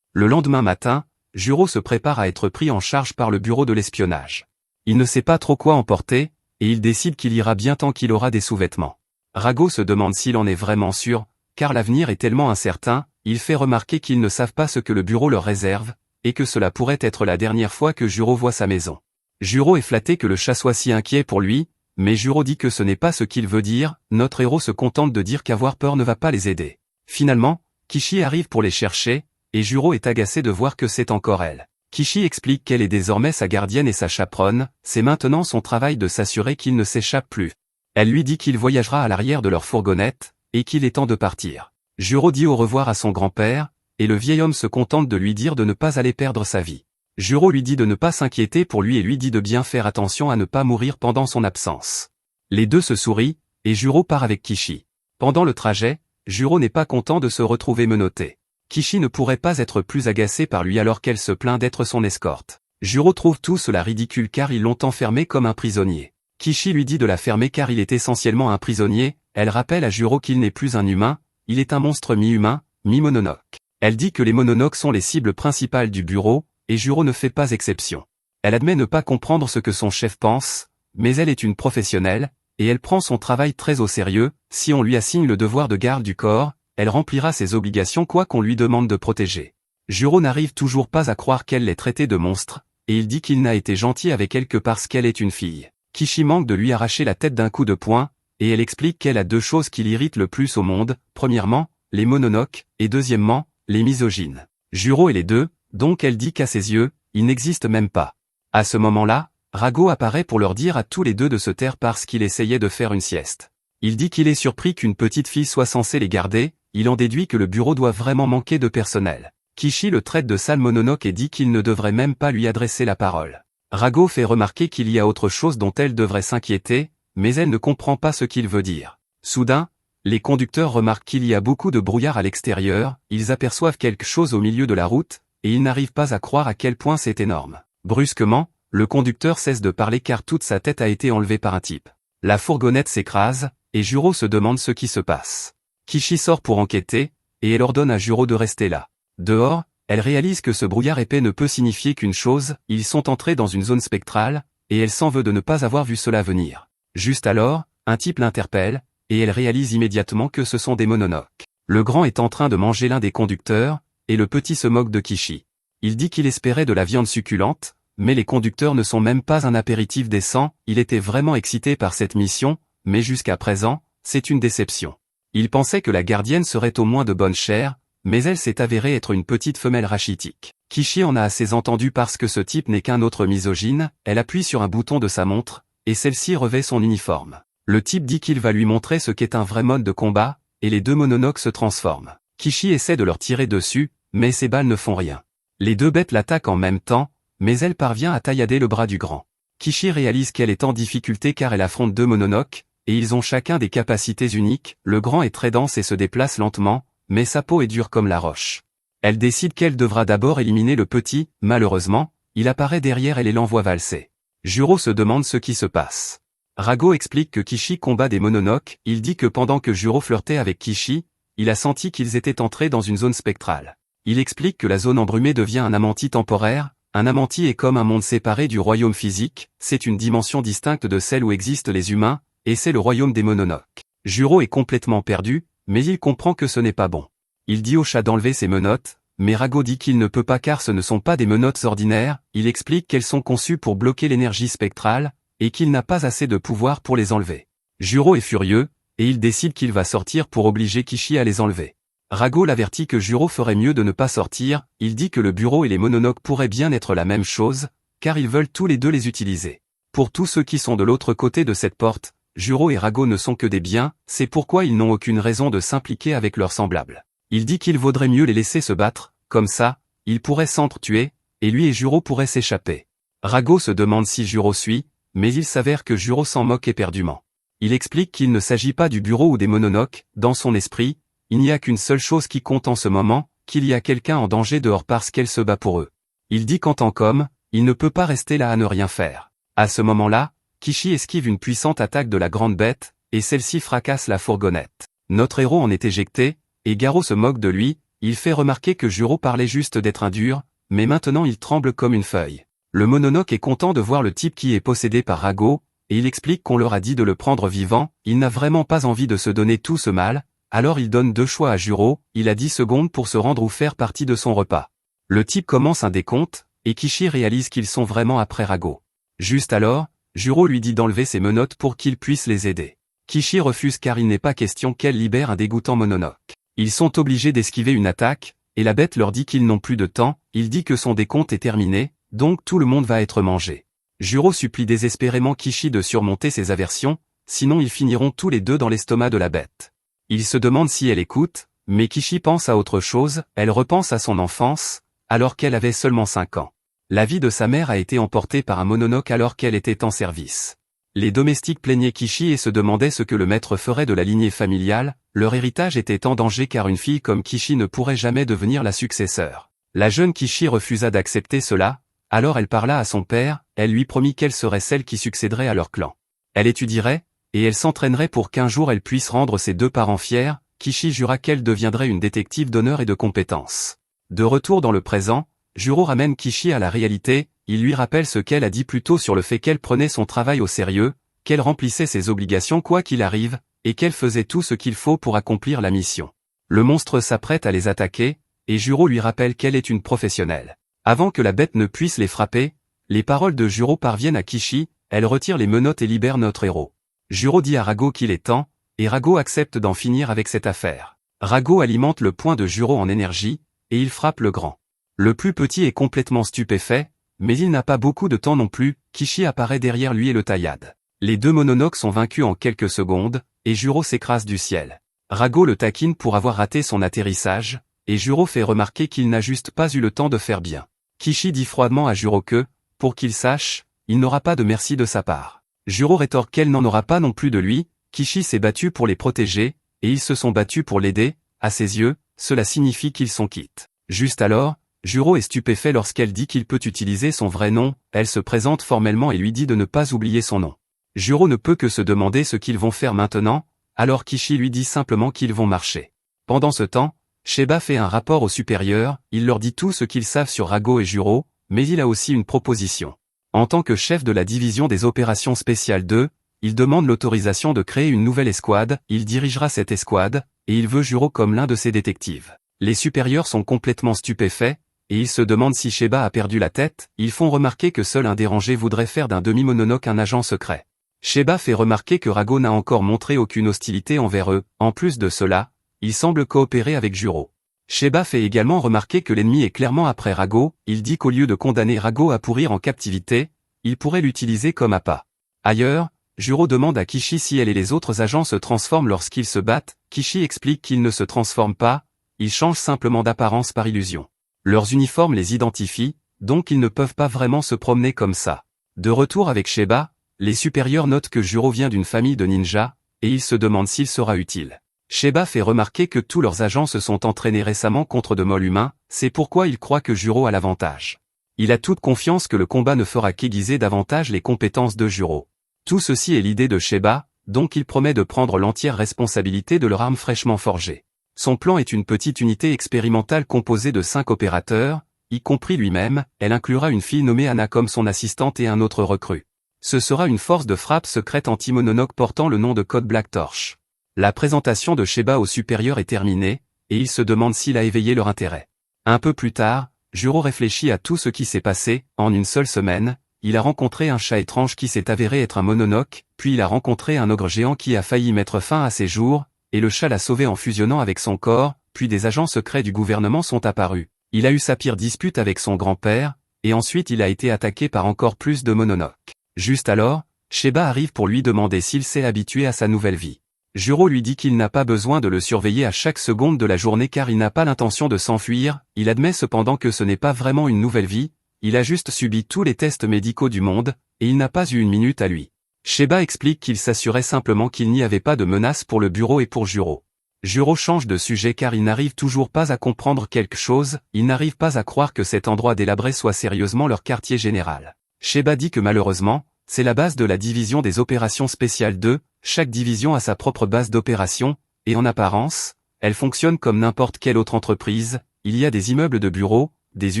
Le lendemain matin, Jiro se prépare à être pris en charge par le bureau de l'espionnage. Il ne sait pas trop quoi emporter, et il décide qu'il ira bien tant qu'il aura des sous-vêtements. Rago se demande s'il en est vraiment sûr, car l'avenir est tellement incertain, il fait remarquer qu'ils ne savent pas ce que le bureau leur réserve, et que cela pourrait être la dernière fois que Jiro voit sa maison. Jiro est flatté que le chat soit si inquiet pour lui, mais Jiro dit que ce n'est pas ce qu'il veut dire, notre héros se contente de dire qu'avoir peur ne va pas les aider. Finalement, Kishi arrive pour les chercher, et Jiro est agacé de voir que c'est encore elle. Kishi explique qu'elle est désormais sa gardienne et sa chaperonne, c'est maintenant son travail de s'assurer qu'il ne s'échappe plus. Elle lui dit qu'il voyagera à l'arrière de leur fourgonnette, et qu'il est temps de partir. Jiro dit au revoir à son grand-père, et le vieil homme se contente de lui dire de ne pas aller perdre sa vie. Jiro lui dit de ne pas s'inquiéter pour lui et lui dit de bien faire attention à ne pas mourir pendant son absence. Les deux se sourient, et Jiro part avec Kishi. Pendant le trajet, Jiro n'est pas content de se retrouver menotté. Kishi ne pourrait pas être plus agacée par lui alors qu'elle se plaint d'être son escorte. Jiro trouve tout cela ridicule car ils l'ont enfermé comme un prisonnier. Kishi lui dit de la fermer car il est essentiellement un prisonnier, elle rappelle à Jiro qu'il n'est plus un humain, il est un monstre mi-humain, mi-mononoke. Elle dit que les mononoques sont les cibles principales du bureau, et Jiro ne fait pas exception. Elle admet ne pas comprendre ce que son chef pense, mais elle est une professionnelle, et elle prend son travail très au sérieux, si on lui assigne le devoir de garde du corps, elle remplira ses obligations quoi qu'on lui demande de protéger. Jiro n'arrive toujours pas à croire qu'elle l'ait traitée de monstre, et il dit qu'il n'a été gentil avec elle que parce qu'elle est une fille. Kishi manque de lui arracher la tête d'un coup de poing, et elle explique qu'elle a deux choses qui l'irritent le plus au monde, premièrement, les mononoques, et deuxièmement, les misogynes. Jiro est les deux, donc elle dit qu'à ses yeux, ils n'existent même pas. À ce moment-là, Rago apparaît pour leur dire à tous les deux de se taire parce qu'il essayait de faire une sieste. Il dit qu'il est surpris qu'une petite fille soit censée les garder, il en déduit que le bureau doit vraiment manquer de personnel. Kishi le traite de sale mononoke et dit qu'il ne devrait même pas lui adresser la parole. Rago fait remarquer qu'il y a autre chose dont elle devrait s'inquiéter, mais elle ne comprend pas ce qu'il veut dire. Soudain, les conducteurs remarquent qu'il y a beaucoup de brouillard à l'extérieur, ils aperçoivent quelque chose au milieu de la route, et ils n'arrivent pas à croire à quel point c'est énorme. Brusquement, le conducteur cesse de parler car toute sa tête a été enlevée par un type. La fourgonnette s'écrase, et Jiro se demande ce qui se passe. Kishi sort pour enquêter, et elle ordonne à Jiro de rester là. Dehors, elle réalise que ce brouillard épais ne peut signifier qu'une chose, ils sont entrés dans une zone spectrale, et elle s'en veut de ne pas avoir vu cela venir. Juste alors, un type l'interpelle, et elle réalise immédiatement que ce sont des mononoques. Le grand est en train de manger l'un des conducteurs, et le petit se moque de Kishi. Il dit qu'il espérait de la viande succulente, mais les conducteurs ne sont même pas un apéritif décent, il était vraiment excité par cette mission, mais jusqu'à présent, c'est une déception. Il pensait que la gardienne serait au moins de bonne chère, mais elle s'est avérée être une petite femelle rachitique. Kishi en a assez entendu parce que ce type n'est qu'un autre misogyne, elle appuie sur un bouton de sa montre, et celle-ci revêt son uniforme. Le type dit qu'il va lui montrer ce qu'est un vrai mode de combat, et les deux mononoques se transforment. Kishi essaie de leur tirer dessus, mais ses balles ne font rien. Les deux bêtes l'attaquent en même temps, mais elle parvient à taillader le bras du grand. Kishi réalise qu'elle est en difficulté car elle affronte deux mononoques, et ils ont chacun des capacités uniques, le grand est très dense et se déplace lentement, mais sa peau est dure comme la roche. Elle décide qu'elle devra d'abord éliminer le petit, malheureusement, il apparaît derrière elle et l'envoie valser. Juro se demande ce qui se passe. Rago explique que Kishi combat des Mononoke, il dit que pendant que Juro flirtait avec Kishi, il a senti qu'ils étaient entrés dans une zone spectrale. Il explique que la zone embrumée devient un amanti temporaire, un amanti est comme un monde séparé du royaume physique, c'est une dimension distincte de celle où existent les humains, et c'est le royaume des Mononoke. Juro est complètement perdu, mais il comprend que ce n'est pas bon. Il dit au chat d'enlever ses menottes, mais Rago dit qu'il ne peut pas car ce ne sont pas des menottes ordinaires, il explique qu'elles sont conçues pour bloquer l'énergie spectrale, et qu'il n'a pas assez de pouvoir pour les enlever. Juro est furieux, et il décide qu'il va sortir pour obliger Kishi à les enlever. Rago l'avertit que Juro ferait mieux de ne pas sortir, il dit que le bureau et les Mononoke pourraient bien être la même chose, car ils veulent tous les deux les utiliser. Pour tous ceux qui sont de l'autre côté de cette porte, Juro et Rago ne sont que des biens, c'est pourquoi ils n'ont aucune raison de s'impliquer avec leurs semblables. Il dit qu'il vaudrait mieux les laisser se battre, comme ça, ils pourraient s'entretuer, et lui et Juro pourraient s'échapper. Rago se demande si Juro suit, mais il s'avère que Juro s'en moque éperdument. Il explique qu'il ne s'agit pas du bureau ou des Mononoke, dans son esprit, il n'y a qu'une seule chose qui compte en ce moment, qu'il y a quelqu'un en danger dehors parce qu'elle se bat pour eux. Il dit qu'en tant qu'homme, il ne peut pas rester là à ne rien faire. À ce moment-là, Kishi esquive une puissante attaque de la grande bête, et celle-ci fracasse la fourgonnette. Notre héros en est éjecté, et Garo se moque de lui, il fait remarquer que Juro parlait juste d'être un dur, mais maintenant il tremble comme une feuille. Le Mononoke est content de voir le type qui est possédé par Rago, et il explique qu'on leur a dit de le prendre vivant, il n'a vraiment pas envie de se donner tout ce mal, alors il donne 2 choix à Juro, il a 10 secondes pour se rendre ou faire partie de son repas. Le type commence un décompte, et Kishi réalise qu'ils sont vraiment après Rago. Juste alors, Juro lui dit d'enlever ses menottes pour qu'il puisse les aider. Kishi refuse car il n'est pas question qu'elle libère un dégoûtant Mononoke. Ils sont obligés d'esquiver une attaque, et la bête leur dit qu'ils n'ont plus de temps, il dit que son décompte est terminé, donc tout le monde va être mangé. Juro supplie désespérément Kishi de surmonter ses aversions, sinon ils finiront tous les deux dans l'estomac de la bête. Il se demande si elle écoute, mais Kishi pense à autre chose, elle repense à son enfance, alors qu'elle avait seulement 5 ans. La vie de sa mère a été emportée par un Mononoke alors qu'elle était en service. Les domestiques plaignaient Kishi et se demandaient ce que le maître ferait de la lignée familiale, leur héritage était en danger car une fille comme Kishi ne pourrait jamais devenir la successeur. La jeune Kishi refusa d'accepter cela, alors elle parla à son père, elle lui promit qu'elle serait celle qui succéderait à leur clan. Elle étudierait, et elle s'entraînerait pour qu'un jour elle puisse rendre ses 2 parents fiers, Kishi jura qu'elle deviendrait une détective d'honneur et de compétence. De retour dans le présent, Juro ramène Kishi à la réalité, il lui rappelle ce qu'elle a dit plus tôt sur le fait qu'elle prenait son travail au sérieux, qu'elle remplissait ses obligations quoi qu'il arrive, et qu'elle faisait tout ce qu'il faut pour accomplir la mission. Le monstre s'apprête à les attaquer, et Juro lui rappelle qu'elle est une professionnelle. Avant que la bête ne puisse les frapper, les paroles de Juro parviennent à Kishi, elle retire les menottes et libère notre héros. Juro dit à Rago qu'il est temps, et Rago accepte d'en finir avec cette affaire. Rago alimente le poing de Juro en énergie, et il frappe le grand. Le plus petit est complètement stupéfait, mais il n'a pas beaucoup de temps non plus, Kishi apparaît derrière lui et le taillade. Les 2 Mononoke sont vaincus en quelques secondes, et Juro s'écrase du ciel. Rago le taquine pour avoir raté son atterrissage, et Juro fait remarquer qu'il n'a juste pas eu le temps de faire bien. Kishi dit froidement à Juro que, pour qu'il sache, il n'aura pas de merci de sa part. Juro rétorque qu'elle n'en aura pas non plus de lui, Kishi s'est battu pour les protéger, et ils se sont battus pour l'aider, à ses yeux, cela signifie qu'ils sont quittes. Juste alors, Juro est stupéfait lorsqu'elle dit qu'il peut utiliser son vrai nom, elle se présente formellement et lui dit de ne pas oublier son nom. Juro ne peut que se demander ce qu'ils vont faire maintenant, alors Kishi lui dit simplement qu'ils vont marcher. Pendant ce temps, Sheba fait un rapport aux supérieurs, il leur dit tout ce qu'ils savent sur Rago et Juro, mais il a aussi une proposition. En tant que chef de la division des opérations spéciales 2, il demande l'autorisation de créer une nouvelle escouade, il dirigera cette escouade, et il veut Juro comme l'un de ses détectives. Les supérieurs sont complètement stupéfaits, et ils se demandent si Sheba a perdu la tête, ils font remarquer que seul un dérangé voudrait faire d'un demi-Mononoke un agent secret. Sheba fait remarquer que Rago n'a encore montré aucune hostilité envers eux, en plus de cela, il semble coopérer avec Juro. Sheba fait également remarquer que l'ennemi est clairement après Rago, il dit qu'au lieu de condamner Rago à pourrir en captivité, il pourrait l'utiliser comme appât. Ailleurs, Juro demande à Kishi si elle et les autres agents se transforment lorsqu'ils se battent, Kishi explique qu'ils ne se transforment pas, ils changent simplement d'apparence par illusion. Leurs uniformes les identifient, donc ils ne peuvent pas vraiment se promener comme ça. De retour avec Sheba, les supérieurs notent que Juro vient d'une famille de ninjas, et ils se demandent s'il sera utile. Sheba fait remarquer que tous leurs agents se sont entraînés récemment contre de molles humains, c'est pourquoi il croit que Juro a l'avantage. Il a toute confiance que le combat ne fera qu'aiguiser davantage les compétences de Juro. Tout ceci est l'idée de Sheba, donc il promet de prendre l'entière responsabilité de leur arme fraîchement forgée. Son plan est une petite unité expérimentale composée de 5 opérateurs, y compris lui-même. Elle inclura une fille nommée Anna comme son assistante et un autre recrue. Ce sera une force de frappe secrète anti-Mononoke portant le nom de code Black Torch. La présentation de Sheba au supérieur est terminée, et il se demande s'il a éveillé leur intérêt. Un peu plus tard, Juro réfléchit à tout ce qui s'est passé. En une seule semaine, il a rencontré un chat étrange qui s'est avéré être un Mononoke, puis il a rencontré un ogre géant qui a failli mettre fin à ses jours, et le chat l'a sauvé en fusionnant avec son corps, puis des agents secrets du gouvernement sont apparus. Il a eu sa pire dispute avec son grand-père, et ensuite il a été attaqué par encore plus de Mononoke. Juste alors, Sheba arrive pour lui demander s'il s'est habitué à sa nouvelle vie. Juro lui dit qu'il n'a pas besoin de le surveiller à chaque seconde de la journée car il n'a pas l'intention de s'enfuir. Il admet cependant que ce n'est pas vraiment une nouvelle vie, il a juste subi tous les tests médicaux du monde, et il n'a pas eu une minute à lui. Sheba explique qu'il s'assurait simplement qu'il n'y avait pas de menace pour le bureau et pour Juro. Juro change de sujet car il n'arrive toujours pas à comprendre quelque chose, il n'arrive pas à croire que cet endroit délabré soit sérieusement leur quartier général. Sheba dit que malheureusement, c'est la base de la division des opérations spéciales 2, chaque division a sa propre base d'opération, et en apparence, elle fonctionne comme n'importe quelle autre entreprise, il y a des immeubles de bureaux, des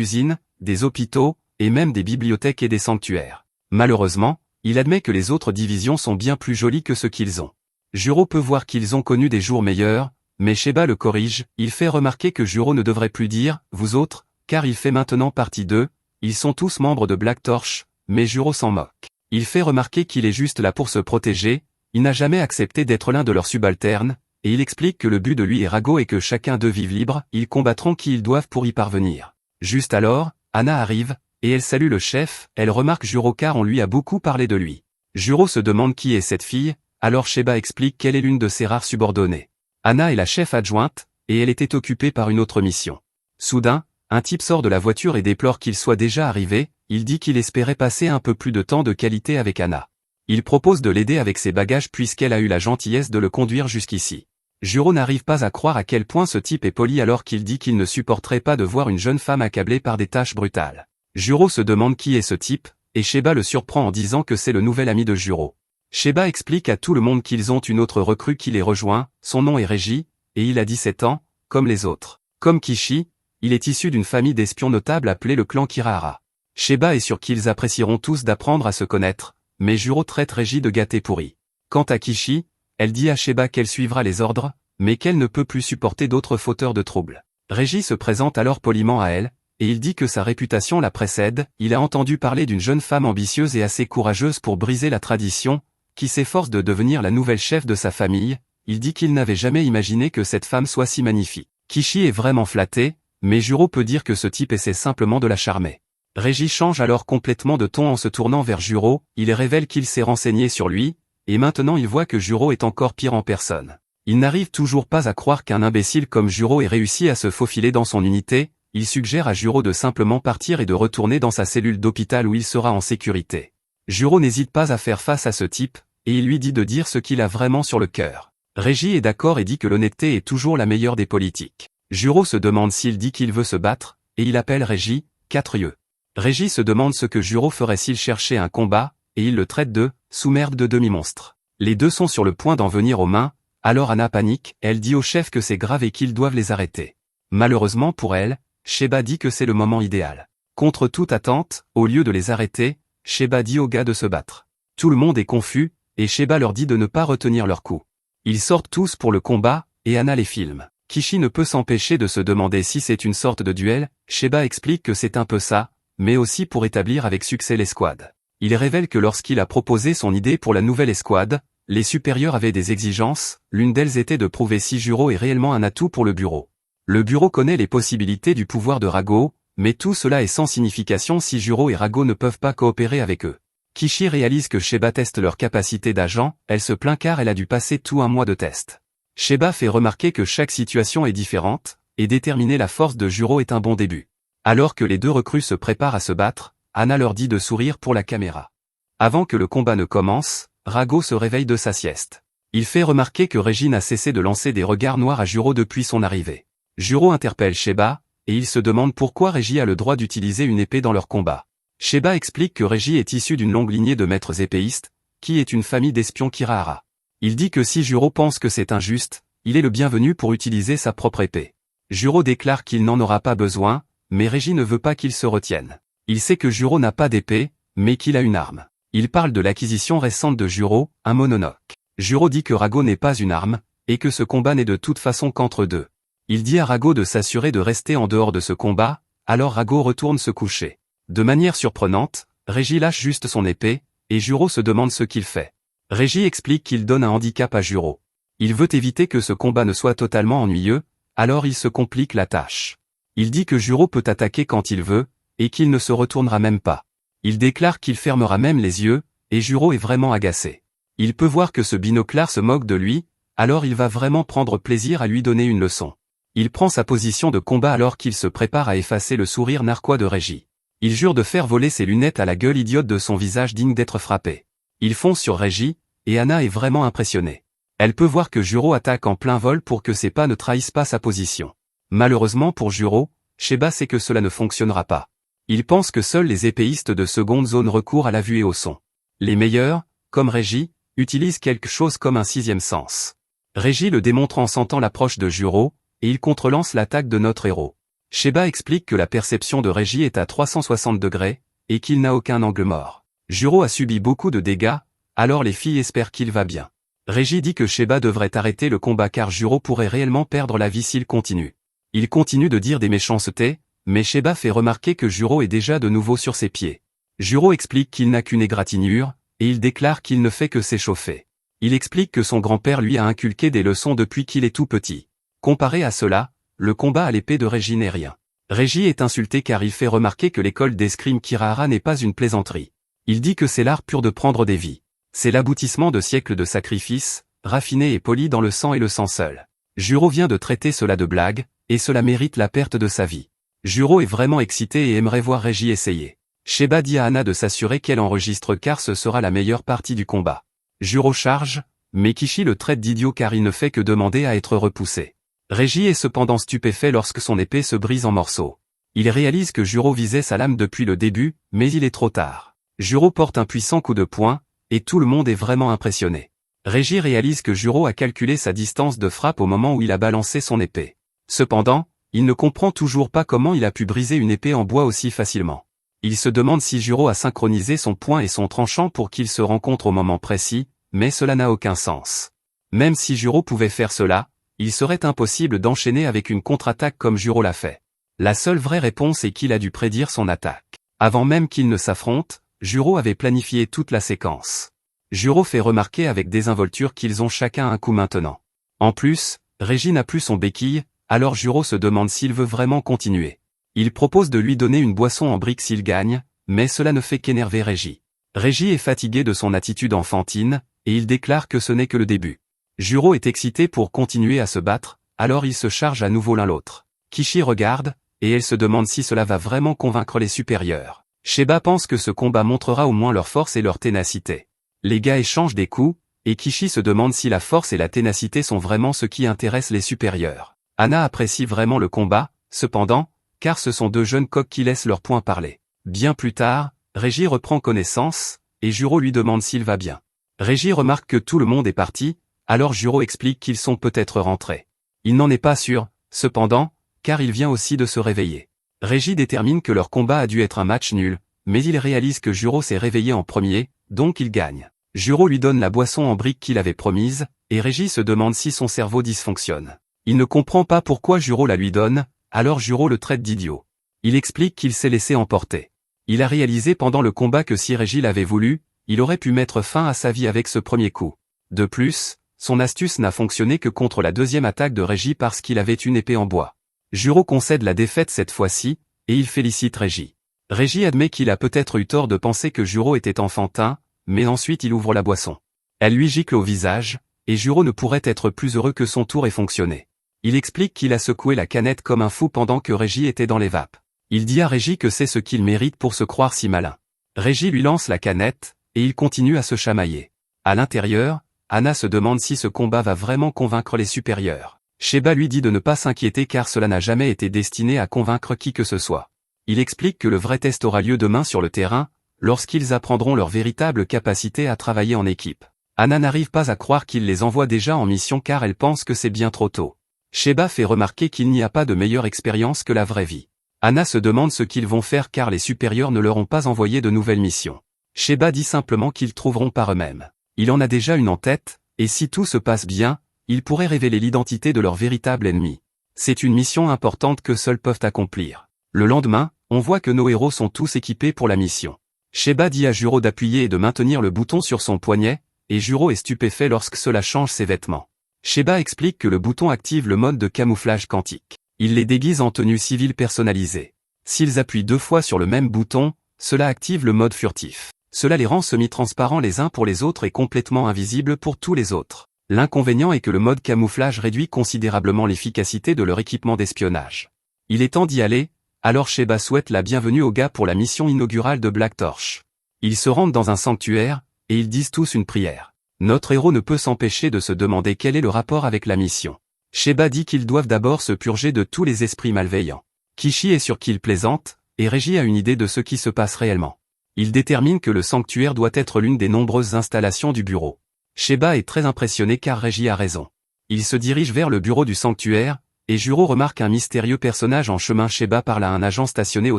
usines, des hôpitaux, et même des bibliothèques et des sanctuaires. Malheureusement, il admet que les autres divisions sont bien plus jolies que ce qu'ils ont. Juro peut voir qu'ils ont connu des jours meilleurs, mais Sheba le corrige, il fait remarquer que Juro ne devrait plus dire « vous autres », car il fait maintenant partie d'eux, ils sont tous membres de Black Torch, mais Juro s'en moque. Il fait remarquer qu'il est juste là pour se protéger, il n'a jamais accepté d'être l'un de leurs subalternes, et il explique que le but de lui et Rago est que chacun d'eux vive libre, ils combattront qui ils doivent pour y parvenir. Juste alors, Anna arrive, et elle salue le chef, elle remarque Juro car on lui a beaucoup parlé de lui. Juro se demande qui est cette fille, alors Sheba explique qu'elle est l'une de ses rares subordonnées. Anna est la chef adjointe, et elle était occupée par une autre mission. Soudain, un type sort de la voiture et déplore qu'il soit déjà arrivé, il dit qu'il espérait passer un peu plus de temps de qualité avec Anna. Il propose de l'aider avec ses bagages puisqu'elle a eu la gentillesse de le conduire jusqu'ici. Juro n'arrive pas à croire à quel point ce type est poli alors qu'il dit qu'il ne supporterait pas de voir une jeune femme accablée par des tâches brutales. Juro se demande qui est ce type, et Sheba le surprend en disant que c'est le nouvel ami de Juro. Sheba explique à tout le monde qu'ils ont une autre recrue qui les rejoint, son nom est Régie, et il a 17 ans, comme les autres. Comme Kishi, il est issu d'une famille d'espions notables appelée le clan Kirahara. Sheba est sûr qu'ils apprécieront tous d'apprendre à se connaître, mais Juro traite Régie de gâté pourri. Quant à Kishi, elle dit à Sheba qu'elle suivra les ordres, mais qu'elle ne peut plus supporter d'autres fauteurs de troubles. Régie se présente alors poliment à elle, et il dit que sa réputation la précède, il a entendu parler d'une jeune femme ambitieuse et assez courageuse pour briser la tradition, qui s'efforce de devenir la nouvelle chef de sa famille, il dit qu'il n'avait jamais imaginé que cette femme soit si magnifique. Kishi est vraiment flatté, mais Juro peut dire que ce type essaie simplement de la charmer. Régie change alors complètement de ton en se tournant vers Juro, il révèle qu'il s'est renseigné sur lui, et maintenant il voit que Juro est encore pire en personne. Il n'arrive toujours pas à croire qu'un imbécile comme Juro ait réussi à se faufiler dans son unité, il suggère à Juro de simplement partir et de retourner dans sa cellule d'hôpital où il sera en sécurité. Juro n'hésite pas à faire face à ce type, et il lui dit de dire ce qu'il a vraiment sur le cœur. Régie est d'accord et dit que l'honnêteté est toujours la meilleure des politiques. Juro se demande s'il dit qu'il veut se battre, et il appelle Régie, 4 yeux. Régie se demande ce que Juro ferait s'il cherchait un combat, et il le traite de « sous-merde de demi-monstre ». Les deux sont sur le point d'en venir aux mains, alors Anna panique, elle dit au chef que c'est grave et qu'ils doivent les arrêter. Malheureusement pour elle, Sheba dit que c'est le moment idéal. Contre toute attente, au lieu de les arrêter, Sheba dit aux gars de se battre. Tout le monde est confus, et Sheba leur dit de ne pas retenir leur coup. Ils sortent tous pour le combat, et Anna les filme. Kishi ne peut s'empêcher de se demander si c'est une sorte de duel, Sheba explique que c'est un peu ça, mais aussi pour établir avec succès l'escouade. Il révèle que lorsqu'il a proposé son idée pour la nouvelle escouade, les supérieurs avaient des exigences, l'une d'elles était de prouver si Juro est réellement un atout pour le bureau. Le bureau connaît les possibilités du pouvoir de Rago, mais tout cela est sans signification si Juro et Rago ne peuvent pas coopérer avec eux. Kishi réalise que Sheba teste leur capacité d'agent, elle se plaint car elle a dû passer tout un mois de test. Sheba fait remarquer que chaque situation est différente, et déterminer la force de Juro est un bon début. Alors que les deux recrues se préparent à se battre, Anna leur dit de sourire pour la caméra. Avant que le combat ne commence, Rago se réveille de sa sieste. Il fait remarquer que Régie n'a cessé de lancer des regards noirs à Juro depuis son arrivée. Juro interpelle Sheba, et il se demande pourquoi Régie a le droit d'utiliser une épée dans leur combat. Sheba explique que Régie est issue d'une longue lignée de maîtres épéistes, qui est une famille d'espions Kirahara. Il dit que si Juro pense que c'est injuste, il est le bienvenu pour utiliser sa propre épée. Juro déclare qu'il n'en aura pas besoin, mais Régie ne veut pas qu'il se retienne. Il sait que Juro n'a pas d'épée, mais qu'il a une arme. Il parle de l'acquisition récente de Juro, un mononoke. Juro dit que Rago n'est pas une arme, et que ce combat n'est de toute façon qu'entre deux. Il dit à Rago de s'assurer de rester en dehors de ce combat, alors Rago retourne se coucher. De manière surprenante, Régie lâche juste son épée, et Juro se demande ce qu'il fait. Régie explique qu'il donne un handicap à Juro. Il veut éviter que ce combat ne soit totalement ennuyeux, alors il se complique la tâche. Il dit que Juro peut attaquer quand il veut, et qu'il ne se retournera même pas. Il déclare qu'il fermera même les yeux, et Juro est vraiment agacé. Il peut voir que ce binoclard se moque de lui, alors il va vraiment prendre plaisir à lui donner une leçon. Il prend sa position de combat alors qu'il se prépare à effacer le sourire narquois de Régie. Il jure de faire voler ses lunettes à la gueule idiote de son visage digne d'être frappé. Il fonce sur Régie, et Anna est vraiment impressionnée. Elle peut voir que Juro attaque en plein vol pour que ses pas ne trahissent pas sa position. Malheureusement pour Juro, Sheba sait que cela ne fonctionnera pas. Il pense que seuls les épéistes de seconde zone recourent à la vue et au son. Les meilleurs, comme Régie, utilisent quelque chose comme un sixième sens. Régie le démontre en sentant l'approche de Juro, et il contrelance l'attaque de notre héros. Sheba explique que la perception de Régie est à 360 degrés, et qu'il n'a aucun angle mort. Juro a subi beaucoup de dégâts, alors les filles espèrent qu'il va bien. Régie dit que Sheba devrait arrêter le combat car Juro pourrait réellement perdre la vie s'il continue. Il continue de dire des méchancetés, mais Sheba fait remarquer que Juro est déjà de nouveau sur ses pieds. Juro explique qu'il n'a qu'une égratignure, et il déclare qu'il ne fait que s'échauffer. Il explique que son grand-père lui a inculqué des leçons depuis qu'il est tout petit. Comparé à cela, le combat à l'épée de Régie n'est rien. Régie est insulté car il fait remarquer que l'école d'escrime Kirahara n'est pas une plaisanterie. Il dit que c'est l'art pur de prendre des vies. C'est l'aboutissement de siècles de sacrifices, raffiné et poli dans le sang et le sang seul. Juro vient de traiter cela de blague, et cela mérite la perte de sa vie. Juro est vraiment excité et aimerait voir Régie essayer. Sheba dit à Anna de s'assurer qu'elle enregistre car ce sera la meilleure partie du combat. Juro charge, mais Kishi le traite d'idiot car il ne fait que demander à être repoussé. Régie est cependant stupéfait lorsque son épée se brise en morceaux. Il réalise que Juro visait sa lame depuis le début, mais il est trop tard. Juro porte un puissant coup de poing, et tout le monde est vraiment impressionné. Régie réalise que Juro a calculé sa distance de frappe au moment où il a balancé son épée. Cependant, il ne comprend toujours pas comment il a pu briser une épée en bois aussi facilement. Il se demande si Juro a synchronisé son poing et son tranchant pour qu'ils se rencontrent au moment précis, mais cela n'a aucun sens. Même si Juro pouvait faire cela, il serait impossible d'enchaîner avec une contre-attaque comme Juro l'a fait. La seule vraie réponse est qu'il a dû prédire son attaque. Avant même qu'ils ne s'affrontent, Juro avait planifié toute la séquence. Juro fait remarquer avec désinvolture qu'ils ont chacun un coup maintenant. En plus, Régie n'a plus son béquille, alors Juro se demande s'il veut vraiment continuer. Il propose de lui donner une boisson en brique s'il gagne, mais cela ne fait qu'énerver Régie. Régie est fatigué de son attitude enfantine, et il déclare que ce n'est que le début. Juro est excité pour continuer à se battre, alors ils se chargent à nouveau l'un l'autre. Kishi regarde, et elle se demande si cela va vraiment convaincre les supérieurs. Sheba pense que ce combat montrera au moins leur force et leur ténacité. Les gars échangent des coups, et Kishi se demande si la force et la ténacité sont vraiment ce qui intéresse les supérieurs. Anna apprécie vraiment le combat, cependant, car ce sont deux jeunes coqs qui laissent leur point parler. Bien plus tard, Régie reprend connaissance, et Juro lui demande s'il va bien. Régie remarque que tout le monde est parti, alors Juro explique qu'ils sont peut-être rentrés. Il n'en est pas sûr, cependant, car il vient aussi de se réveiller. Régie détermine que leur combat a dû être un match nul, mais il réalise que Juro s'est réveillé en premier, donc il gagne. Juro lui donne la boisson en brique qu'il avait promise, et Régie se demande si son cerveau dysfonctionne. Il ne comprend pas pourquoi Juro la lui donne, alors Juro le traite d'idiot. Il explique qu'il s'est laissé emporter. Il a réalisé pendant le combat que si Régie l'avait voulu, il aurait pu mettre fin à sa vie avec ce premier coup. De plus, son astuce n'a fonctionné que contre la deuxième attaque de Régie parce qu'il avait une épée en bois. Juro concède la défaite cette fois-ci, et il félicite Régie. Régie admet qu'il a peut-être eu tort de penser que Juro était enfantin, mais ensuite il ouvre la boisson. Elle lui gicle au visage, et Juro ne pourrait être plus heureux que son tour ait fonctionné. Il explique qu'il a secoué la canette comme un fou pendant que Régie était dans les vapes. Il dit à Régie que c'est ce qu'il mérite pour se croire si malin. Régie lui lance la canette, et il continue à se chamailler. À l'intérieur, Anna se demande si ce combat va vraiment convaincre les supérieurs. Sheba lui dit de ne pas s'inquiéter car cela n'a jamais été destiné à convaincre qui que ce soit. Il explique que le vrai test aura lieu demain sur le terrain, lorsqu'ils apprendront leur véritable capacité à travailler en équipe. Anna n'arrive pas à croire qu'il les envoie déjà en mission car elle pense que c'est bien trop tôt. Sheba fait remarquer qu'il n'y a pas de meilleure expérience que la vraie vie. Anna se demande ce qu'ils vont faire car les supérieurs ne leur ont pas envoyé de nouvelles missions. Sheba dit simplement qu'ils trouveront par eux-mêmes. Il en a déjà une en tête, et si tout se passe bien, ils pourraient révéler l'identité de leur véritable ennemi. C'est une mission importante que seuls peuvent accomplir. Le lendemain, on voit que nos héros sont tous équipés pour la mission. Sheba dit à Juro d'appuyer et de maintenir le bouton sur son poignet, et Juro est stupéfait lorsque cela change ses vêtements. Sheba explique que le bouton active le mode de camouflage quantique. Il les déguise en tenue civile personnalisée. S'ils appuient 2 fois sur le même bouton, cela active le mode furtif. Cela les rend semi-transparents les uns pour les autres et complètement invisibles pour tous les autres. L'inconvénient est que le mode camouflage réduit considérablement l'efficacité de leur équipement d'espionnage. Il est temps d'y aller, alors Sheba souhaite la bienvenue aux gars pour la mission inaugurale de Black Torch. Ils se rendent dans un sanctuaire, et ils disent tous une prière. Notre héros ne peut s'empêcher de se demander quel est le rapport avec la mission. Sheba dit qu'ils doivent d'abord se purger de tous les esprits malveillants. Kishi est sûr qu'il plaisante, et Reggie a une idée de ce qui se passe réellement. Il détermine que le sanctuaire doit être l'une des nombreuses installations du bureau. Sheba est très impressionné car Reggie a raison. Il se dirige vers le bureau du sanctuaire, et Juro remarque un mystérieux personnage en chemin. Sheba parle à un agent stationné au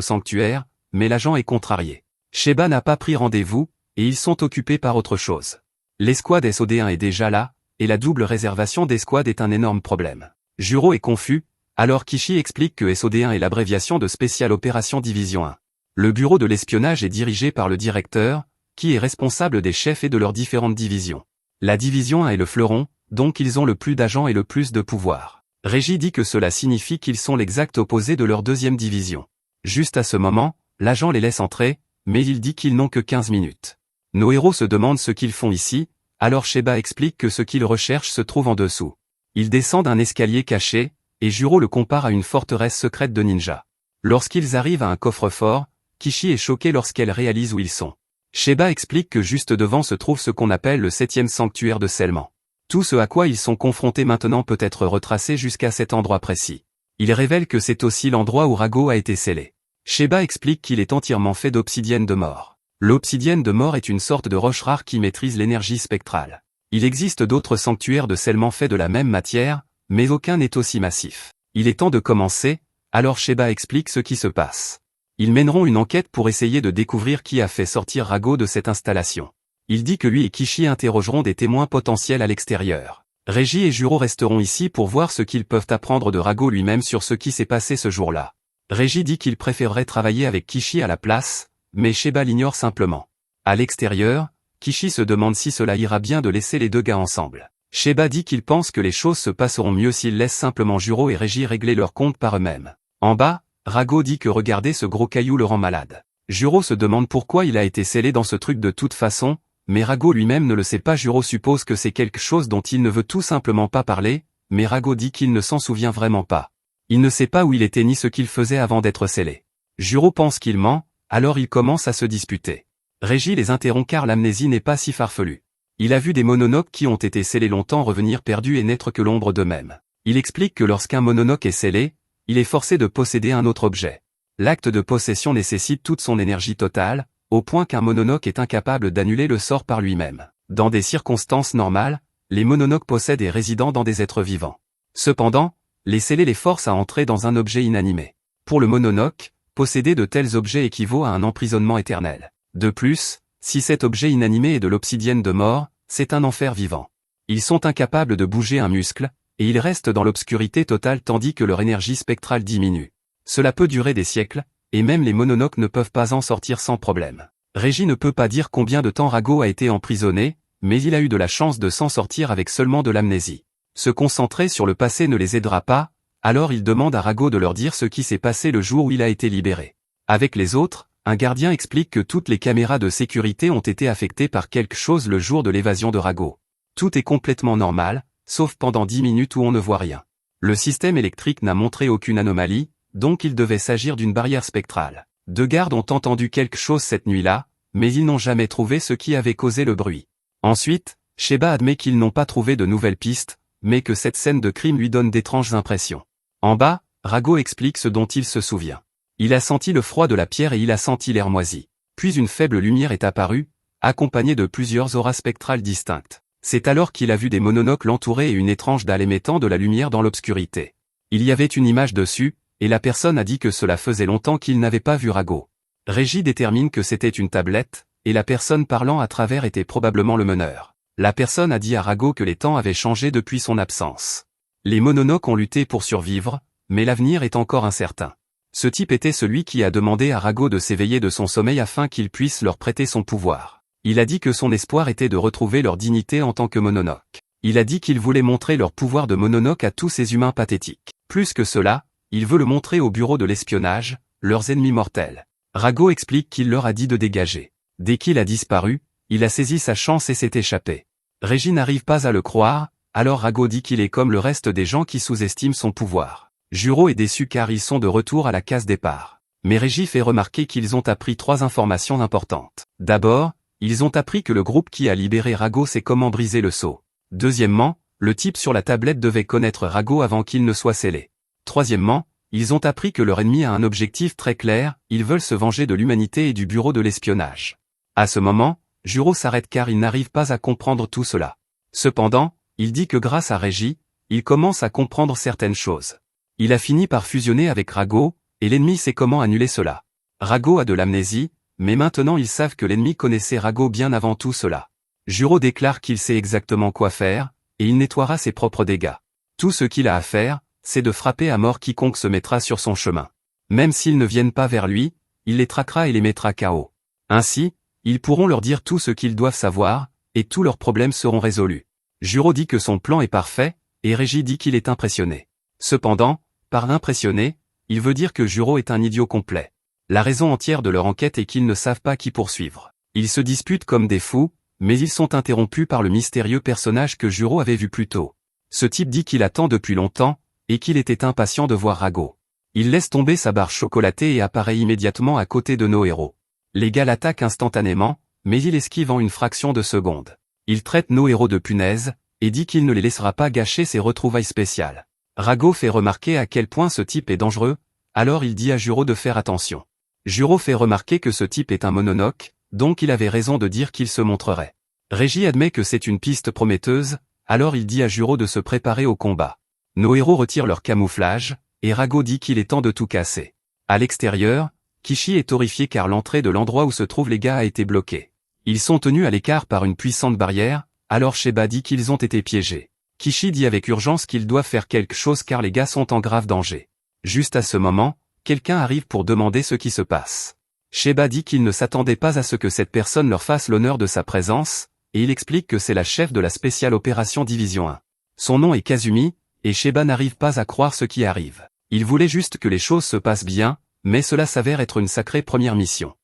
sanctuaire, mais l'agent est contrarié. Sheba n'a pas pris rendez-vous, et ils sont occupés par autre chose. L'escouade SOD1 est déjà là, et la double réservation d'escouade est un énorme problème. Juro est confus, alors Kishi explique que SOD1 est l'abréviation de Special Operations Division 1. Le bureau de l'espionnage est dirigé par le directeur, qui est responsable des chefs et de leurs différentes divisions. La division 1 est le fleuron, donc ils ont le plus d'agents et le plus de pouvoir. Reggie dit que cela signifie qu'ils sont l'exact opposé de leur deuxième division. Juste à ce moment, l'agent les laisse entrer, mais il dit qu'ils n'ont que 15 minutes. Nos héros se demandent ce qu'ils font ici, alors Sheba explique que ce qu'ils recherchent se trouve en dessous. Ils descendent un escalier caché, et Juro le compare à une forteresse secrète de ninja. Lorsqu'ils arrivent à un coffre-fort, Kishi est choquée lorsqu'elle réalise où ils sont. Sheba explique que juste devant se trouve ce qu'on appelle le 7e sanctuaire de scellement. Tout ce à quoi ils sont confrontés maintenant peut être retracé jusqu'à cet endroit précis. Il révèle que c'est aussi l'endroit où Rago a été scellé. Sheba explique qu'il est entièrement fait d'obsidienne de mort. L'obsidienne de mort est une sorte de roche rare qui maîtrise l'énergie spectrale. Il existe d'autres sanctuaires de scellement faits de la même matière, mais aucun n'est aussi massif. Il est temps de commencer, alors Sheba explique ce qui se passe. Ils mèneront une enquête pour essayer de découvrir qui a fait sortir Rago de cette installation. Il dit que lui et Kishi interrogeront des témoins potentiels à l'extérieur. Reggie et Juro resteront ici pour voir ce qu'ils peuvent apprendre de Rago lui-même sur ce qui s'est passé ce jour-là. Reggie dit qu'il préférerait travailler avec Kishi à la place, mais Sheba l'ignore simplement. À l'extérieur, Kishi se demande si cela ira bien de laisser les deux gars ensemble. Sheba dit qu'il pense que les choses se passeront mieux s'ils laissent simplement Juro et Reggie régler leur compte par eux-mêmes. En bas, Rago dit que regarder ce gros caillou le rend malade. Juro se demande pourquoi il a été scellé dans ce truc de toute façon, mais Rago lui-même ne le sait pas. Juro suppose que c'est quelque chose dont il ne veut tout simplement pas parler, mais Rago dit qu'il ne s'en souvient vraiment pas. Il ne sait pas où il était ni ce qu'il faisait avant d'être scellé. Juro pense qu'il ment, alors ils commencent à se disputer. Reggie les interrompt car l'amnésie n'est pas si farfelue. Il a vu des mononoques qui ont été scellés longtemps revenir perdus et n'être que l'ombre d'eux-mêmes. Il explique que lorsqu'un mononoque est scellé, il est forcé de posséder un autre objet. L'acte de possession nécessite toute son énergie totale, au point qu'un mononoque est incapable d'annuler le sort par lui-même. Dans des circonstances normales, les mononoques possèdent des résidents dans des êtres vivants. Cependant, les scellés les forcent à entrer dans un objet inanimé. Pour le mononoque, posséder de tels objets équivaut à un emprisonnement éternel. De plus, si cet objet inanimé est de l'obsidienne de mort, c'est un enfer vivant. Ils sont incapables de bouger un muscle, et ils restent dans l'obscurité totale tandis que leur énergie spectrale diminue. Cela peut durer des siècles, et même les mononoques ne peuvent pas en sortir sans problème. Reggie ne peut pas dire combien de temps Rago a été emprisonné, mais il a eu de la chance de s'en sortir avec seulement de l'amnésie. Se concentrer sur le passé ne les aidera pas, alors il demande à Rago de leur dire ce qui s'est passé le jour où il a été libéré. Avec les autres, un gardien explique que toutes les caméras de sécurité ont été affectées par quelque chose le jour de l'évasion de Rago. Tout est complètement normal, sauf pendant 10 minutes où on ne voit rien. Le système électrique n'a montré aucune anomalie, donc il devait s'agir d'une barrière spectrale. 2 gardes ont entendu quelque chose cette nuit-là, mais ils n'ont jamais trouvé ce qui avait causé le bruit. Ensuite, Sheba admet qu'ils n'ont pas trouvé de nouvelles pistes, mais que cette scène de crime lui donne d'étranges impressions. En bas, Rago explique ce dont il se souvient. Il a senti le froid de la pierre et il a senti l'air moisi. Puis une faible lumière est apparue, accompagnée de plusieurs auras spectrales distinctes. C'est alors qu'il a vu des mononoques l'entourer et une étrange dalle émettant de la lumière dans l'obscurité. Il y avait une image dessus, et la personne a dit que cela faisait longtemps qu'il n'avait pas vu Rago. Régis détermine que c'était une tablette, et la personne parlant à travers était probablement le meneur. La personne a dit à Rago que les temps avaient changé depuis son absence. Les mononoques ont lutté pour survivre, mais l'avenir est encore incertain. Ce type était celui qui a demandé à Rago de s'éveiller de son sommeil afin qu'il puisse leur prêter son pouvoir. Il a dit que son espoir était de retrouver leur dignité en tant que mononoques. Il a dit qu'il voulait montrer leur pouvoir de mononoques à tous ces humains pathétiques. Plus que cela, il veut le montrer au bureau de l'espionnage, leurs ennemis mortels. Rago explique qu'il leur a dit de dégager. Dès qu'il a disparu, il a saisi sa chance et s'est échappé. Régis n'arrive pas à le croire, alors Rago dit qu'il est comme le reste des gens qui sous-estiment son pouvoir. Juro est déçu car ils sont de retour à la case départ. Mais Régis fait remarquer qu'ils ont appris 3 informations importantes. D'abord, ils ont appris que le groupe qui a libéré Rago sait comment briser le sceau. Deuxièmement, le type sur la tablette devait connaître Rago avant qu'il ne soit scellé. Troisièmement, ils ont appris que leur ennemi a un objectif très clair, ils veulent se venger de l'humanité et du bureau de l'espionnage. À ce moment, Juro s'arrête car il n'arrive pas à comprendre tout cela. Cependant, il dit que grâce à Régis, il commence à comprendre certaines choses. Il a fini par fusionner avec Rago, et l'ennemi sait comment annuler cela. Rago a de l'amnésie, mais maintenant ils savent que l'ennemi connaissait Rago bien avant tout cela. Juro déclare qu'il sait exactement quoi faire, et il nettoiera ses propres dégâts. Tout ce qu'il a à faire, c'est de frapper à mort quiconque se mettra sur son chemin. Même s'ils ne viennent pas vers lui, il les traquera et les mettra KO. Ainsi, ils pourront leur dire tout ce qu'ils doivent savoir, et tous leurs problèmes seront résolus. Juro dit que son plan est parfait, et Régis dit qu'il est impressionné. Cependant, par impressionné, il veut dire que Juro est un idiot complet. La raison entière de leur enquête est qu'ils ne savent pas qui poursuivre. Ils se disputent comme des fous, mais ils sont interrompus par le mystérieux personnage que Juro avait vu plus tôt. Ce type dit qu'il attend depuis longtemps, et qu'il était impatient de voir Rago. Il laisse tomber sa barre chocolatée et apparaît immédiatement à côté de nos héros. Les gars l'attaquent instantanément, mais il esquive en une fraction de seconde. Il traite nos héros de punaises, et dit qu'il ne les laissera pas gâcher ses retrouvailles spéciales. Rago fait remarquer à quel point ce type est dangereux, alors il dit à Juro de faire attention. Juro fait remarquer que ce type est un mononoque, donc il avait raison de dire qu'il se montrerait. Régis admet que c'est une piste prometteuse, alors il dit à Juro de se préparer au combat. Nos héros retirent leur camouflage, et Rago dit qu'il est temps de tout casser. À l'extérieur, Kishi est horrifié car l'entrée de l'endroit où se trouvent les gars a été bloquée. Ils sont tenus à l'écart par une puissante barrière, alors Sheba dit qu'ils ont été piégés. Kishi dit avec urgence qu'ils doivent faire quelque chose car les gars sont en grave danger. Juste à ce moment, quelqu'un arrive pour demander ce qui se passe. Sheba dit qu'il ne s'attendait pas à ce que cette personne leur fasse l'honneur de sa présence, et il explique que c'est la chef de la spéciale opération Division 1. Son nom est Kazumi, et Sheba n'arrive pas à croire ce qui arrive. Il voulait juste que les choses se passent bien, mais cela s'avère être une sacrée première mission.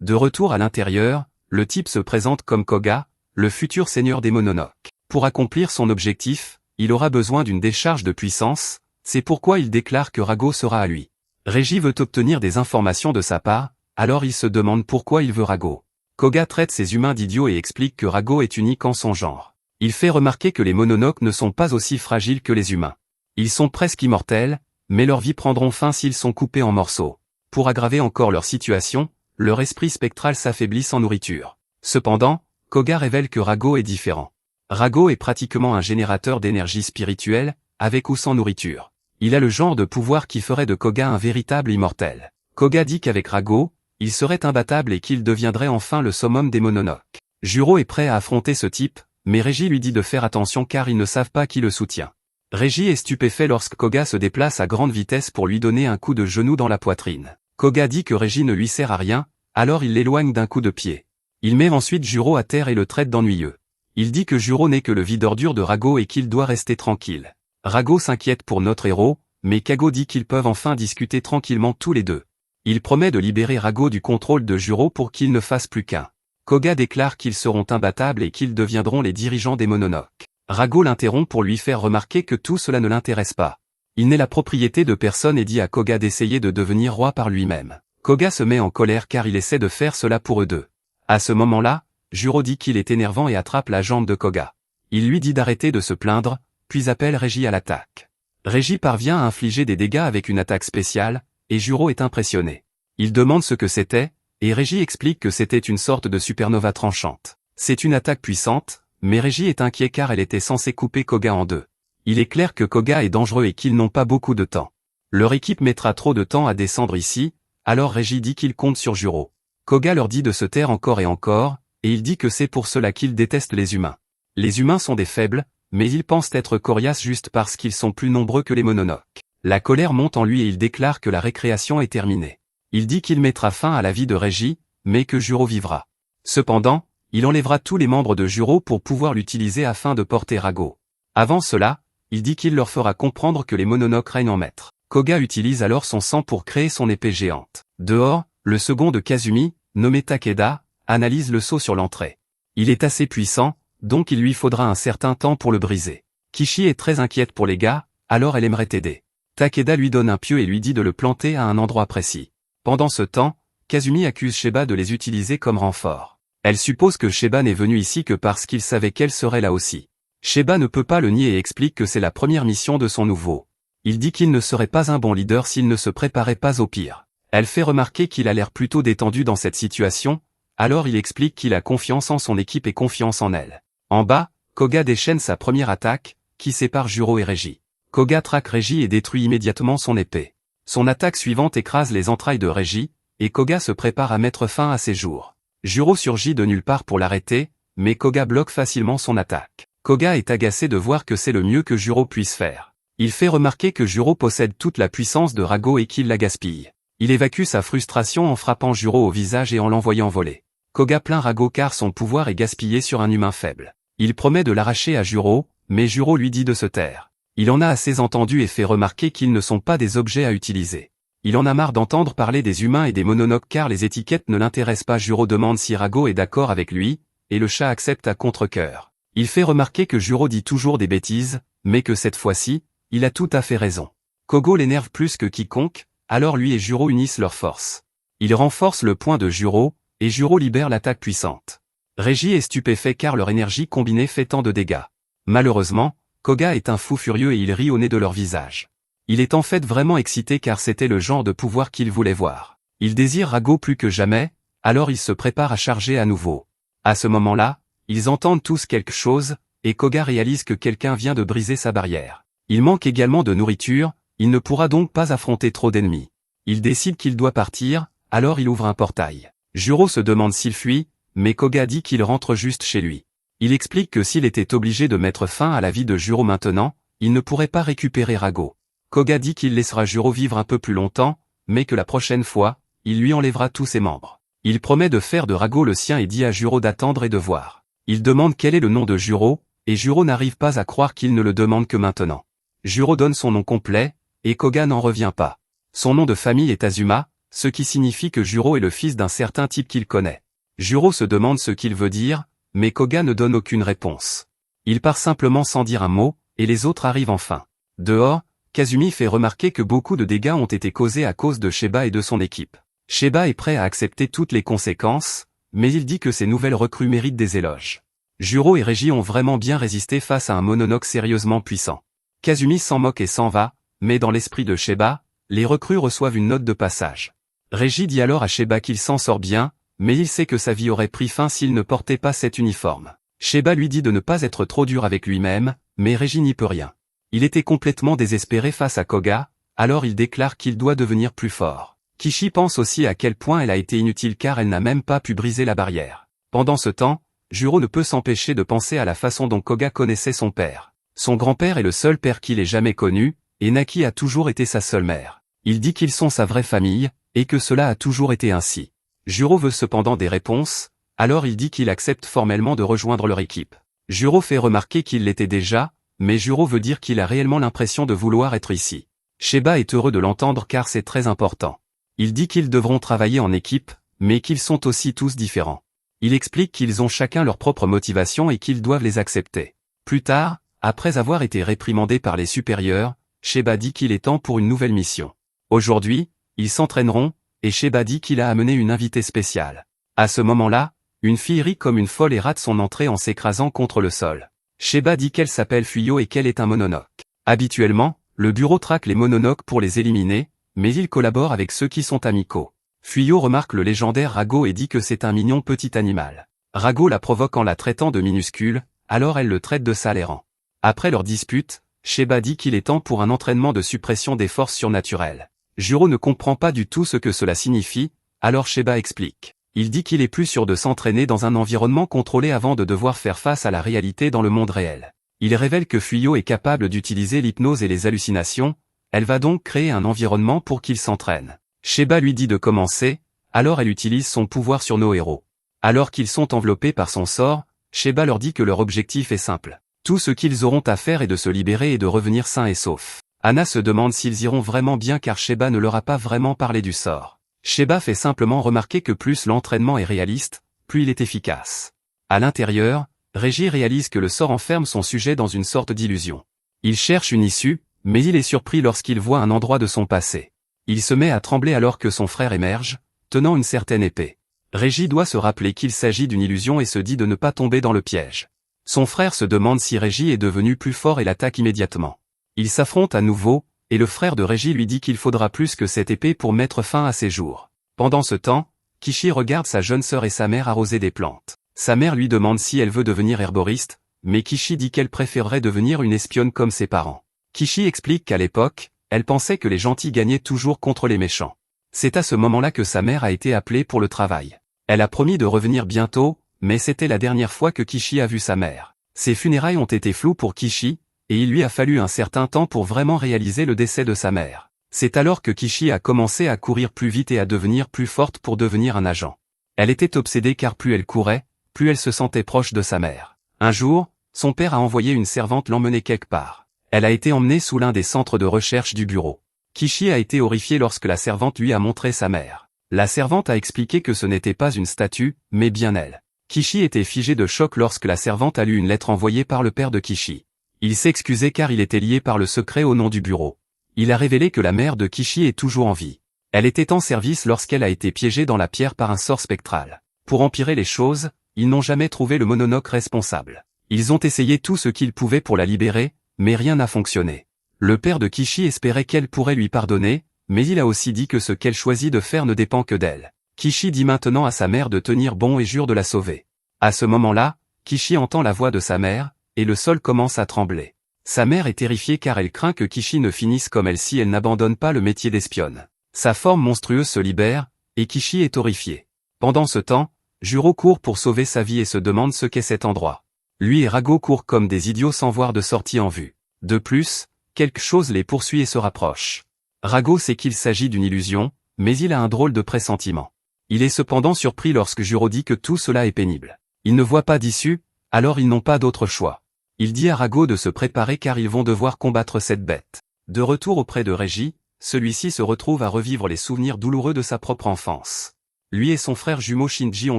De retour à l'intérieur, le type se présente comme Koga, le futur seigneur des mononoques. Pour accomplir son objectif, il aura besoin d'une décharge de puissance, c'est pourquoi il déclare que Rago sera à lui. Régis veut obtenir des informations de sa part, alors il se demande pourquoi il veut Rago. Koga traite ces humains d'idiots et explique que Rago est unique en son genre. Il fait remarquer que les mononoques ne sont pas aussi fragiles que les humains. Ils sont presque immortels, mais leurs vies prendront fin s'ils sont coupés en morceaux. Pour aggraver encore leur situation, leur esprit spectral s'affaiblit sans nourriture. Cependant, Koga révèle que Rago est différent. Rago est pratiquement un générateur d'énergie spirituelle, avec ou sans nourriture. Il a le genre de pouvoir qui ferait de Koga un véritable immortel. Koga dit qu'avec Rago, il serait imbattable et qu'il deviendrait enfin le summum des mononoques. Juro est prêt à affronter ce type, mais Régis lui dit de faire attention car ils ne savent pas qui le soutient. Régis est stupéfait lorsque Koga se déplace à grande vitesse pour lui donner un coup de genou dans la poitrine. Koga dit que Régis ne lui sert à rien, alors il l'éloigne d'un coup de pied. Il met ensuite Juro à terre et le traite d'ennuyeux. Il dit que Juro n'est que le vide ordure de Rago et qu'il doit rester tranquille. Rago s'inquiète pour notre héros, mais Kago dit qu'ils peuvent enfin discuter tranquillement tous les deux. Il promet de libérer Rago du contrôle de Juro pour qu'il ne fasse plus qu'un. Koga déclare qu'ils seront imbattables et qu'ils deviendront les dirigeants des mononoques. Rago l'interrompt pour lui faire remarquer que tout cela ne l'intéresse pas. Il n'est la propriété de personne et dit à Koga d'essayer de devenir roi par lui-même. Koga se met en colère car il essaie de faire cela pour eux deux. À ce moment-là, Juro dit qu'il est énervant et attrape la jambe de Koga. Il lui dit d'arrêter de se plaindre, puis appelle Régie à l'attaque. Régie parvient à infliger des dégâts avec une attaque spéciale, et Juro est impressionné. Il demande ce que c'était, et Régie explique que c'était une sorte de supernova tranchante. C'est une attaque puissante, mais Régie est inquiet car elle était censée couper Koga en deux. Il est clair que Koga est dangereux et qu'ils n'ont pas beaucoup de temps. Leur équipe mettra trop de temps à descendre ici, alors Régie dit qu'il compte sur Juro. Koga leur dit de se taire encore et encore, et il dit que c'est pour cela qu'il déteste les humains. Les humains sont des faibles, mais ils pensent être coriaces juste parce qu'ils sont plus nombreux que les mononoques. La colère monte en lui et il déclare que la récréation est terminée. Il dit qu'il mettra fin à la vie de Régie, mais que Juro vivra. Cependant, il enlèvera tous les membres de Juro pour pouvoir l'utiliser afin de porter Rago. Avant cela, il dit qu'il leur fera comprendre que les mononoques règnent en maître. Koga utilise alors son sang pour créer son épée géante. Dehors, le second de Kazumi, nommé Takeda, analyse le sceau sur l'entrée. Il est assez puissant, donc il lui faudra un certain temps pour le briser. Kishi est très inquiète pour les gars, alors elle aimerait aider. Takeda lui donne un pieu et lui dit de le planter à un endroit précis. Pendant ce temps, Kazumi accuse Sheba de les utiliser comme renfort. Elle suppose que Sheba n'est venu ici que parce qu'il savait qu'elle serait là aussi. Sheba ne peut pas le nier et explique que c'est la première mission de son nouveau. Il dit qu'il ne serait pas un bon leader s'il ne se préparait pas au pire. Elle fait remarquer qu'il a l'air plutôt détendu dans cette situation, alors il explique qu'il a confiance en son équipe et confiance en elle. En bas, Koga déchaîne sa première attaque, qui sépare Juro et Régie. Koga traque Régie et détruit immédiatement son épée. Son attaque suivante écrase les entrailles de Régie, et Koga se prépare à mettre fin à ses jours. Juro surgit de nulle part pour l'arrêter, mais Koga bloque facilement son attaque. Koga est agacé de voir que c'est le mieux que Juro puisse faire. Il fait remarquer que Juro possède toute la puissance de Rago et qu'il la gaspille. Il évacue sa frustration en frappant Juro au visage et en l'envoyant voler. Koga plaint Rago car son pouvoir est gaspillé sur un humain faible. Il promet de l'arracher à Juro, mais Juro lui dit de se taire. Il en a assez entendu et fait remarquer qu'ils ne sont pas des objets à utiliser. Il en a marre d'entendre parler des humains et des mononoques car les étiquettes ne l'intéressent pas. Juro demande si Rago est d'accord avec lui, et le chat accepte à contre-cœur. Il fait remarquer que Juro dit toujours des bêtises, mais que cette fois-ci, il a tout à fait raison. Kogo l'énerve plus que quiconque, alors lui et Juro unissent leurs forces. Ils renforcent le point de Juro, et Juro libère l'attaque puissante. Régie est stupéfait car leur énergie combinée fait tant de dégâts. Malheureusement, Koga est un fou furieux et il rit au nez de leur visage. Il est en fait vraiment excité car c'était le genre de pouvoir qu'il voulait voir. Il désire Rago plus que jamais, alors il se prépare à charger à nouveau. À ce moment-là, ils entendent tous quelque chose, et Koga réalise que quelqu'un vient de briser sa barrière. Il manque également de nourriture, il ne pourra donc pas affronter trop d'ennemis. Il décide qu'il doit partir, alors il ouvre un portail. Juro se demande s'il fuit, mais Koga dit qu'il rentre juste chez lui. Il explique que s'il était obligé de mettre fin à la vie de Juro maintenant, il ne pourrait pas récupérer Rago. Koga dit qu'il laissera Juro vivre un peu plus longtemps, mais que la prochaine fois, il lui enlèvera tous ses membres. Il promet de faire de Rago le sien et dit à Juro d'attendre et de voir. Il demande quel est le nom de Juro, et Juro n'arrive pas à croire qu'il ne le demande que maintenant. Juro donne son nom complet, et Koga n'en revient pas. Son nom de famille est Azuma, ce qui signifie que Juro est le fils d'un certain type qu'il connaît. Juro se demande ce qu'il veut dire, mais Koga ne donne aucune réponse. Il part simplement sans dire un mot, et les autres arrivent enfin. Dehors, Kazumi fait remarquer que beaucoup de dégâts ont été causés à cause de Sheba et de son équipe. Sheba est prêt à accepter toutes les conséquences, mais il dit que ces nouvelles recrues méritent des éloges. Juro et Régie ont vraiment bien résisté face à un mononoke sérieusement puissant. Kazumi s'en moque et s'en va, mais dans l'esprit de Sheba, les recrues reçoivent une note de passage. Régie dit alors à Sheba qu'il s'en sort bien, mais il sait que sa vie aurait pris fin s'il ne portait pas cet uniforme. Sheba lui dit de ne pas être trop dur avec lui-même, mais Régie n'y peut rien. Il était complètement désespéré face à Koga, alors il déclare qu'il doit devenir plus fort. Kishi pense aussi à quel point elle a été inutile car elle n'a même pas pu briser la barrière. Pendant ce temps, Juro ne peut s'empêcher de penser à la façon dont Koga connaissait son père. Son grand-père est le seul père qu'il ait jamais connu, et Naki a toujours été sa seule mère. Il dit qu'ils sont sa vraie famille, et que cela a toujours été ainsi. Juro veut cependant des réponses, alors il dit qu'il accepte formellement de rejoindre leur équipe. Juro fait remarquer qu'il l'était déjà, mais Juro veut dire qu'il a réellement l'impression de vouloir être ici. Sheba est heureux de l'entendre car c'est très important. Il dit qu'ils devront travailler en équipe, mais qu'ils sont aussi tous différents. Il explique qu'ils ont chacun leur propre motivation et qu'ils doivent les accepter. Plus tard, après avoir été réprimandé par les supérieurs, Sheba dit qu'il est temps pour une nouvelle mission. Aujourd'hui, ils s'entraîneront, et Sheba dit qu'il a amené une invitée spéciale. À ce moment-là, Une fille rit comme une folle et rate son entrée en s'écrasant contre le sol. Sheba dit qu'elle s'appelle Fuyo et qu'elle est un mononoke. Habituellement, le bureau traque les mononoques pour les éliminer, mais il collabore avec ceux qui sont amicaux. Fuyo remarque le légendaire Rago et dit que c'est un mignon petit animal. Rago la provoque en la traitant de minuscule, alors elle le traite de sale errant. Après leur dispute, Sheba dit qu'il est temps pour un entraînement de suppression des forces surnaturelles. Juro ne comprend pas du tout ce que cela signifie, alors Sheba explique. Il dit qu'il est plus sûr de s'entraîner dans un environnement contrôlé avant de devoir faire face à la réalité dans le monde réel. Il révèle que Fuyo est capable d'utiliser l'hypnose et les hallucinations, elle va donc créer un environnement pour qu'il s'entraîne. Sheba lui dit de commencer, alors elle utilise son pouvoir sur nos héros. Alors qu'ils sont enveloppés par son sort, Sheba leur dit que leur objectif est simple. Tout ce qu'ils auront à faire est de se libérer et de revenir sains et saufs. Anna se demande s'ils iront vraiment bien car Sheba ne leur a pas vraiment parlé du sort. Sheba fait simplement remarquer que plus l'entraînement est réaliste, plus il est efficace. À l'intérieur, Reggie réalise que le sort enferme son sujet dans une sorte d'illusion. Il cherche une issue, mais il est surpris lorsqu'il voit un endroit de son passé. Il se met à trembler alors que son frère émerge, tenant une certaine épée. Reggie doit se rappeler qu'il s'agit d'une illusion et se dit de ne pas tomber dans le piège. Son frère se demande si Reggie est devenu plus fort et l'attaque immédiatement. Ils s'affrontent à nouveau, et le frère de Reggie lui dit qu'il faudra plus que cette épée pour mettre fin à ses jours. Pendant ce temps, Kishi regarde sa jeune sœur et sa mère arroser des plantes. Sa mère lui demande si elle veut devenir herboriste, mais Kishi dit qu'elle préférerait devenir une espionne comme ses parents. Kishi explique qu'à l'époque, elle pensait que les gentils gagnaient toujours contre les méchants. C'est à ce moment-là que sa mère a été appelée pour le travail. Elle a promis de revenir bientôt, mais c'était la dernière fois que Kishi a vu sa mère. Ses funérailles ont été floues pour Kishi, et il lui a fallu un certain temps pour vraiment réaliser le décès de sa mère. C'est alors que Kishi a commencé à courir plus vite et à devenir plus forte pour devenir un agent. Elle était obsédée car plus elle courait, plus elle se sentait proche de sa mère. Un jour, son père a envoyé une servante l'emmener quelque part. Elle a été emmenée sous l'un des centres de recherche du bureau. Kishi a été horrifié lorsque la servante lui a montré sa mère. La servante a expliqué que ce n'était pas une statue, mais bien elle. Kishi était figé de choc lorsque la servante a lu une lettre envoyée par le père de Kishi. Il s'excusait car il était lié par le secret au nom du bureau. Il a révélé que la mère de Kishi est toujours en vie. Elle était en service lorsqu'elle a été piégée dans la pierre par un sort spectral. Pour empirer les choses, ils n'ont jamais trouvé le mononoke responsable. Ils ont essayé tout ce qu'ils pouvaient pour la libérer, mais rien n'a fonctionné. Le père de Kishi espérait qu'elle pourrait lui pardonner, mais il a aussi dit que ce qu'elle choisit de faire ne dépend que d'elle. Kishi dit maintenant à sa mère de tenir bon et jure de la sauver. À ce moment-là, Kishi entend la voix de sa mère, et le sol commence à trembler. Sa mère est terrifiée car elle craint que Kishi ne finisse comme elle si elle n'abandonne pas le métier d'espionne. Sa forme monstrueuse se libère, et Kishi est horrifié. Pendant ce temps, Juro court pour sauver sa vie et se demande ce qu'est cet endroit. Lui et Rago courent comme des idiots sans voir de sortie en vue. De plus, quelque chose les poursuit et se rapproche. Rago sait qu'il s'agit d'une illusion, mais il a un drôle de pressentiment. Il est cependant surpris lorsque Juro dit que tout cela est pénible. Il ne voit pas d'issue, alors ils n'ont pas d'autre choix. Il dit à Rago de se préparer car ils vont devoir combattre cette bête. De retour auprès de Reggie, celui-ci se retrouve à revivre les souvenirs douloureux de sa propre enfance. Lui et son frère jumeau Shinji ont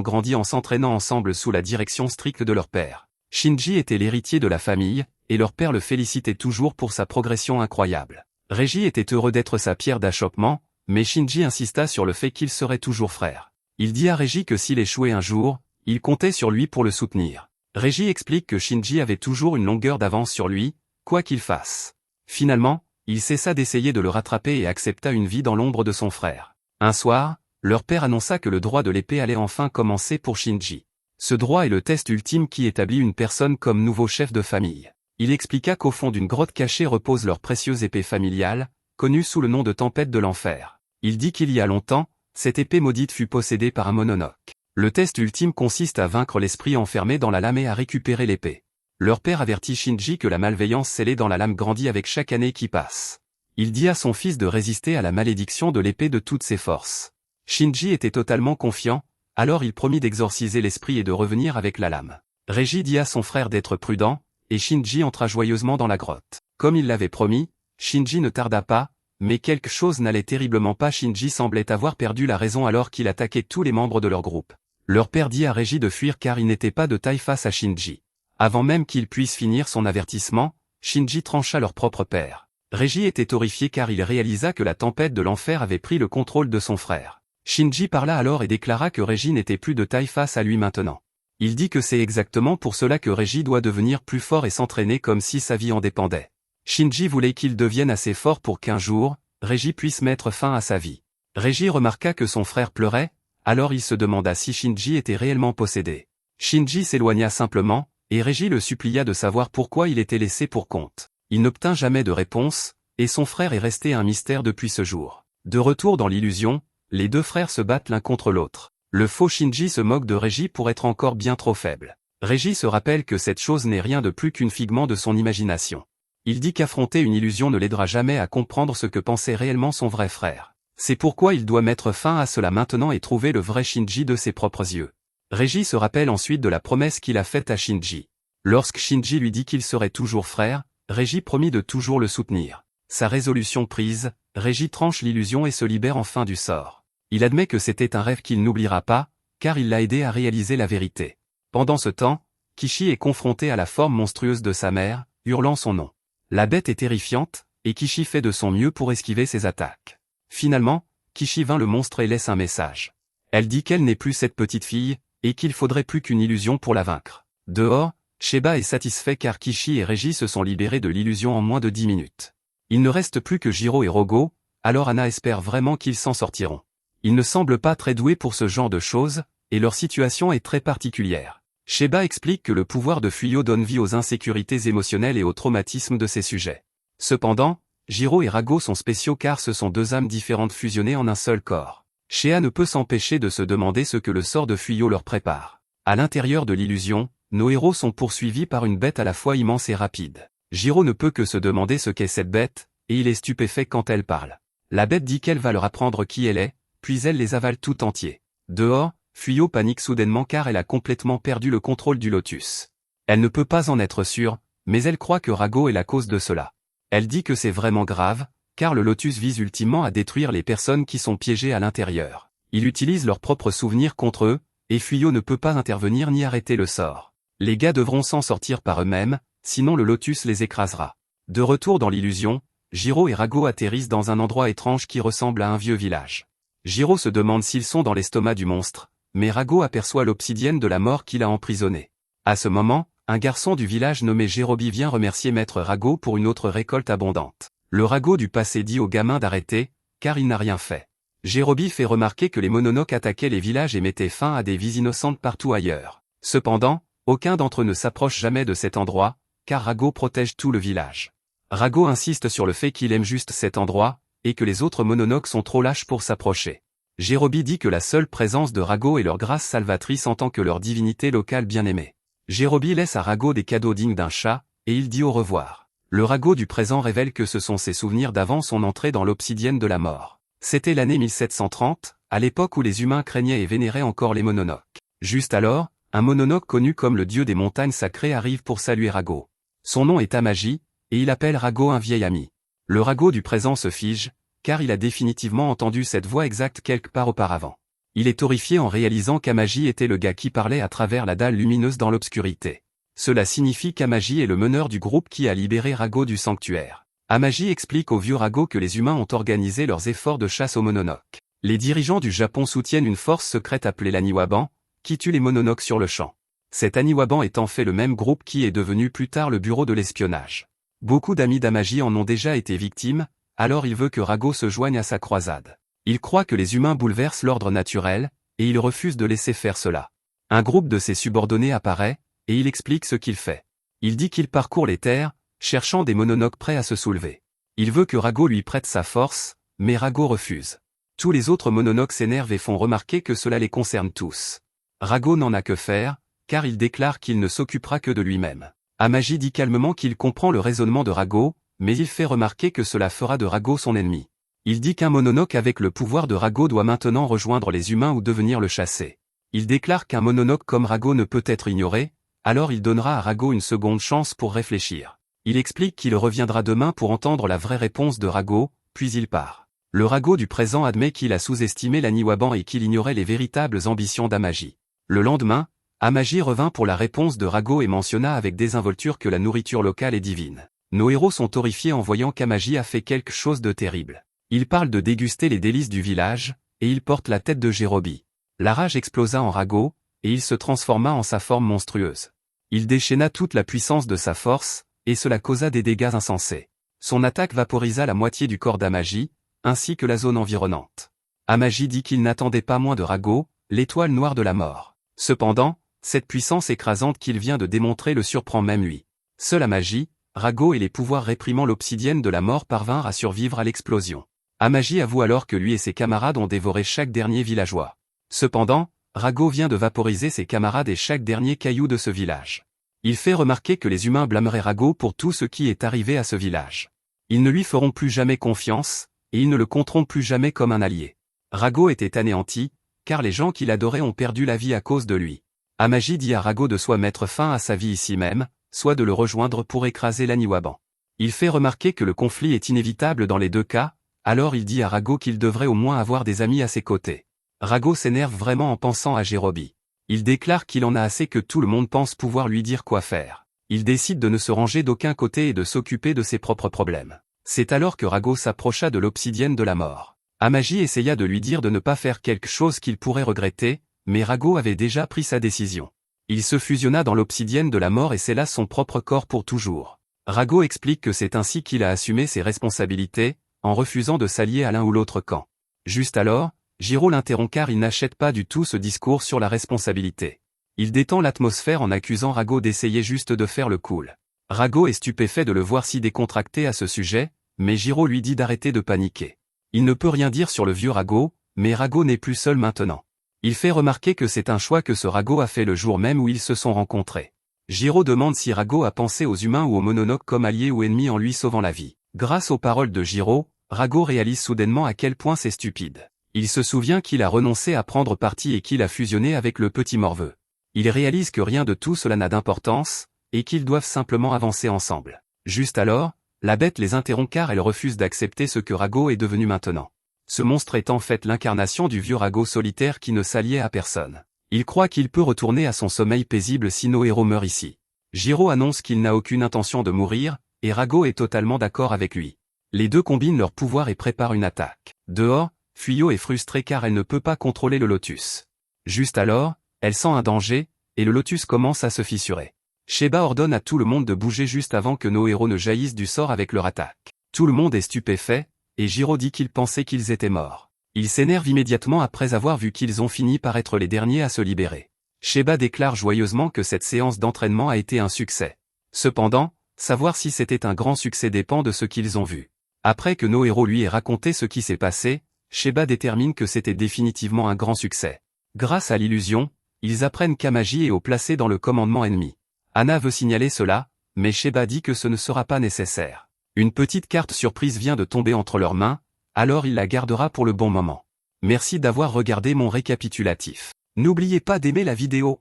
grandi en s'entraînant ensemble sous la direction stricte de leur père. Shinji était l'héritier de la famille, et leur père le félicitait toujours pour sa progression incroyable. Reggie était heureux d'être sa pierre d'achoppement, mais Shinji insista sur le fait qu'ils seraient toujours frères. Il dit à Reggie que s'il échouait un jour, il comptait sur lui pour le soutenir. Reggie explique que Shinji avait toujours une longueur d'avance sur lui, quoi qu'il fasse. Finalement, il cessa d'essayer de le rattraper et accepta une vie dans l'ombre de son frère. Un soir, leur père annonça que le droit de l'épée allait enfin commencer pour Shinji. Ce droit est le test ultime qui établit une personne comme nouveau chef de famille. Il expliqua qu'au fond d'une grotte cachée repose leur précieuse épée familiale, connue sous le nom de Tempête de l'Enfer. Il dit qu'il y a longtemps, cette épée maudite fut possédée par un mononoke. Le test ultime consiste à vaincre l'esprit enfermé dans la lame et à récupérer l'épée. Leur père avertit Shinji que la malveillance scellée dans la lame grandit avec chaque année qui passe. Il dit à son fils de résister à la malédiction de l'épée de toutes ses forces. Shinji était totalement confiant, alors il promit d'exorciser l'esprit et de revenir avec la lame. Reggie dit à son frère d'être prudent, et Shinji entra joyeusement dans la grotte. Comme il l'avait promis, Shinji ne tarda pas, mais quelque chose n'allait terriblement pas. Shinji semblait avoir perdu la raison alors qu'il attaquait tous les membres de leur groupe. Leur père dit à Reggie de fuir car il n'était pas de taille face à Shinji. Avant même qu'il puisse finir son avertissement, Shinji trancha leur propre père. Reggie était horrifié car il réalisa que la tempête de l'enfer avait pris le contrôle de son frère. Shinji parla alors et déclara que Reiji n'était plus de taille face à lui maintenant. Il dit que c'est exactement pour cela que Reiji doit devenir plus fort et s'entraîner comme si sa vie en dépendait. Shinji voulait qu'il devienne assez fort pour qu'un jour, Reiji puisse mettre fin à sa vie. Reiji remarqua que son frère pleurait, alors il se demanda si Shinji était réellement possédé. Shinji s'éloigna simplement, et Reiji le supplia de savoir pourquoi il était laissé pour compte. Il n'obtint jamais de réponse, et son frère est resté un mystère depuis ce jour. De retour dans l'illusion, les deux frères se battent l'un contre l'autre. Le faux Shinji se moque de Reiji pour être encore bien trop faible. Reiji se rappelle que cette chose n'est rien de plus qu'une figment de son imagination. Il dit qu'affronter une illusion ne l'aidera jamais à comprendre ce que pensait réellement son vrai frère. C'est pourquoi il doit mettre fin à cela maintenant et trouver le vrai Shinji de ses propres yeux. Reiji se rappelle ensuite de la promesse qu'il a faite à Shinji. Lorsque Shinji lui dit qu'il serait toujours frère, Reiji promit de toujours le soutenir. Sa résolution prise, Reiji tranche l'illusion et se libère enfin du sort. Il admet que c'était un rêve qu'il n'oubliera pas, car il l'a aidé à réaliser la vérité. Pendant ce temps, Kishi est confronté à la forme monstrueuse de sa mère, hurlant son nom. La bête est terrifiante, et Kishi fait de son mieux pour esquiver ses attaques. Finalement, Kishi vainc le monstre et laisse un message. Elle dit qu'elle n'est plus cette petite fille, et qu'il faudrait plus qu'une illusion pour la vaincre. Dehors, Sheba est satisfait car Kishi et Reiji se sont libérés de l'illusion en moins de 10 minutes. Il ne reste plus que Jiro et Rogo, alors Anna espère vraiment qu'ils s'en sortiront. Ils ne semblent pas très doués pour ce genre de choses, et leur situation est très particulière. Sheba explique que le pouvoir de Fuyo donne vie aux insécurités émotionnelles et aux traumatismes de ses sujets. Cependant, Jiro et Rago sont spéciaux car ce sont deux âmes différentes fusionnées en un seul corps. Shea ne peut s'empêcher de se demander ce que le sort de Fuyo leur prépare. À l'intérieur de l'illusion, nos héros sont poursuivis par une bête à la fois immense et rapide. Jiro ne peut que se demander ce qu'est cette bête, et il est stupéfait quand elle parle. La bête dit qu'elle va leur apprendre qui elle est, puis elle les avale tout entiers. Dehors, Fuyo panique soudainement car elle a complètement perdu le contrôle du lotus. Elle ne peut pas en être sûre, mais elle croit que Rago est la cause de cela. Elle dit que c'est vraiment grave, car le lotus vise ultimement à détruire les personnes qui sont piégées à l'intérieur. Il utilise leurs propres souvenirs contre eux, et Fuyo ne peut pas intervenir ni arrêter le sort. Les gars devront s'en sortir par eux-mêmes, sinon le lotus les écrasera. De retour dans l'illusion, Jiro et Rago atterrissent dans un endroit étrange qui ressemble à un vieux village. Jiro se demande s'ils sont dans l'estomac du monstre, mais Rago aperçoit l'obsidienne de la mort qui l'a emprisonné. À ce moment, un garçon du village nommé Jirobi vient remercier Maître Rago pour une autre récolte abondante. Le Rago du passé dit au gamin d'arrêter, car il n'a rien fait. Jirobi fait remarquer que les Mononoke attaquaient les villages et mettaient fin à des vies innocentes partout ailleurs. Cependant, aucun d'entre eux ne s'approche jamais de cet endroit, car Rago protège tout le village. Rago insiste sur le fait qu'il aime juste cet endroit, et que les autres Mononoke sont trop lâches pour s'approcher. Jirobi dit que la seule présence de Rago est leur grâce salvatrice en tant que leur divinité locale bien-aimée. Jirobi laisse à Rago des cadeaux dignes d'un chat, et il dit au revoir. Le Rago du présent révèle que ce sont ses souvenirs d'avant son entrée dans l'obsidienne de la mort. C'était l'année 1730, à l'époque où les humains craignaient et vénéraient encore les Mononoke. Juste alors, un Mononoke connu comme le dieu des montagnes sacrées arrive pour saluer Rago. Son nom est Tamaji, et il appelle Rago un vieil ami. Le Rago du présent se fige, car il a définitivement entendu cette voix exacte quelque part auparavant. Il est horrifié en réalisant qu'Amaji était le gars qui parlait à travers la dalle lumineuse dans l'obscurité. Cela signifie qu'Amaji est le meneur du groupe qui a libéré Rago du sanctuaire. Amaji explique au vieux Rago que les humains ont organisé leurs efforts de chasse aux Mononoke. Les dirigeants du Japon soutiennent une force secrète appelée l'Aniwaban, qui tue les Mononoke sur le champ. Cet Aniwaban est en fait le même groupe qui est devenu plus tard le bureau de l'espionnage. Beaucoup d'amis d'Amaji en ont déjà été victimes, alors il veut que Rago se joigne à sa croisade. Il croit que les humains bouleversent l'ordre naturel, et il refuse de laisser faire cela. Un groupe de ses subordonnés apparaît, et il explique ce qu'il fait. Il dit qu'il parcourt les terres, cherchant des Mononoke prêts à se soulever. Il veut que Rago lui prête sa force, mais Rago refuse. Tous les autres Mononoke s'énervent et font remarquer que cela les concerne tous. Rago n'en a que faire, car il déclare qu'il ne s'occupera que de lui-même. Amaji dit calmement qu'il comprend le raisonnement de Rago, mais il fait remarquer que cela fera de Rago son ennemi. Il dit qu'un Mononoke avec le pouvoir de Rago doit maintenant rejoindre les humains ou devenir le chasser. Il déclare qu'un Mononoke comme Rago ne peut être ignoré, alors il donnera à Rago une seconde chance pour réfléchir. Il explique qu'il reviendra demain pour entendre la vraie réponse de Rago, puis il part. Le Rago du présent admet qu'il a sous-estimé l'Aniwaban et qu'il ignorait les véritables ambitions d'Amaji. Le lendemain, Amaji revint pour la réponse de Rago et mentionna avec désinvolture que la nourriture locale est divine. Nos héros sont horrifiés en voyant qu'Amaji a fait quelque chose de terrible. Il parle de déguster les délices du village, et il porte la tête de Jirobi. La rage explosa en Rago, et il se transforma en sa forme monstrueuse. Il déchaîna toute la puissance de sa force, et cela causa des dégâts insensés. Son attaque vaporisa la moitié du corps d'Amagi, ainsi que la zone environnante. Amagi dit qu'il n'attendait pas moins de Rago, l'étoile noire de la mort. Cependant, cette puissance écrasante qu'il vient de démontrer le surprend même lui. Seul Amagi, Rago et les pouvoirs réprimant l'obsidienne de la mort parvinrent à survivre à l'explosion. Amagi avoue alors que lui et ses camarades ont dévoré chaque dernier villageois. Cependant, Rago vient de vaporiser ses camarades et chaque dernier caillou de ce village. Il fait remarquer que les humains blâmeraient Rago pour tout ce qui est arrivé à ce village. Ils ne lui feront plus jamais confiance, et ils ne le compteront plus jamais comme un allié. Rago était anéanti, car les gens qu'il adorait ont perdu la vie à cause de lui. Amagi dit à Rago de soit mettre fin à sa vie ici même, soit de le rejoindre pour écraser l'Aniwaban. Il fait remarquer que le conflit est inévitable dans les deux cas, alors il dit à Rago qu'il devrait au moins avoir des amis à ses côtés. Rago s'énerve vraiment en pensant à Jirobi. Il déclare qu'il en a assez que tout le monde pense pouvoir lui dire quoi faire. Il décide de ne se ranger d'aucun côté et de s'occuper de ses propres problèmes. C'est alors que Rago s'approcha de l'obsidienne de la mort. Amagi essaya de lui dire de ne pas faire quelque chose qu'il pourrait regretter, mais Rago avait déjà pris sa décision. Il se fusionna dans l'obsidienne de la mort et scella son propre corps pour toujours. Rago explique que c'est ainsi qu'il a assumé ses responsabilités, en refusant de s'allier à l'un ou l'autre camp. Juste alors, Jiro l'interrompt car il n'achète pas du tout ce discours sur la responsabilité. Il détend l'atmosphère en accusant Rago d'essayer juste de faire le cool. Rago est stupéfait de le voir si décontracté à ce sujet, mais Jiro lui dit d'arrêter de paniquer. Il ne peut rien dire sur le vieux Rago, mais Rago n'est plus seul maintenant. Il fait remarquer que c'est un choix que ce Rago a fait le jour même où ils se sont rencontrés. Jiro demande si Rago a pensé aux humains ou aux Mononoke comme alliés ou ennemis en lui sauvant la vie. Grâce aux paroles de Jiro, Rago réalise soudainement à quel point c'est stupide. Il se souvient qu'il a renoncé à prendre parti et qu'il a fusionné avec le petit morveux. Il réalise que rien de tout cela n'a d'importance, et qu'ils doivent simplement avancer ensemble. Juste alors, la bête les interrompt car elle refuse d'accepter ce que Rago est devenu maintenant. Ce monstre est en fait l'incarnation du vieux Rago solitaire qui ne s'alliait à personne. Il croit qu'il peut retourner à son sommeil paisible si nos héros meurent ici. Jiro annonce qu'il n'a aucune intention de mourir, et Rago est totalement d'accord avec lui. Les deux combinent leurs pouvoirs et préparent une attaque. Dehors, Fuyo est frustrée car elle ne peut pas contrôler le lotus. Juste alors, elle sent un danger, et le lotus commence à se fissurer. Sheba ordonne à tout le monde de bouger juste avant que nos héros ne jaillissent du sort avec leur attaque. Tout le monde est stupéfait, et Jiro dit qu'il pensait qu'ils étaient morts. Il s'énerve immédiatement après avoir vu qu'ils ont fini par être les derniers à se libérer. Sheba déclare joyeusement que cette séance d'entraînement a été un succès. Cependant, savoir si c'était un grand succès dépend de ce qu'ils ont vu. Après que nos héros lui aient raconté ce qui s'est passé, Sheba détermine que c'était définitivement un grand succès. Grâce à l'illusion, ils apprennent qu'Amagi est au placé dans le commandement ennemi. Anna veut signaler cela, mais Sheba dit que ce ne sera pas nécessaire. Une petite carte surprise vient de tomber entre leurs mains, alors il la gardera pour le bon moment. Merci d'avoir regardé mon récapitulatif. N'oubliez pas d'aimer la vidéo.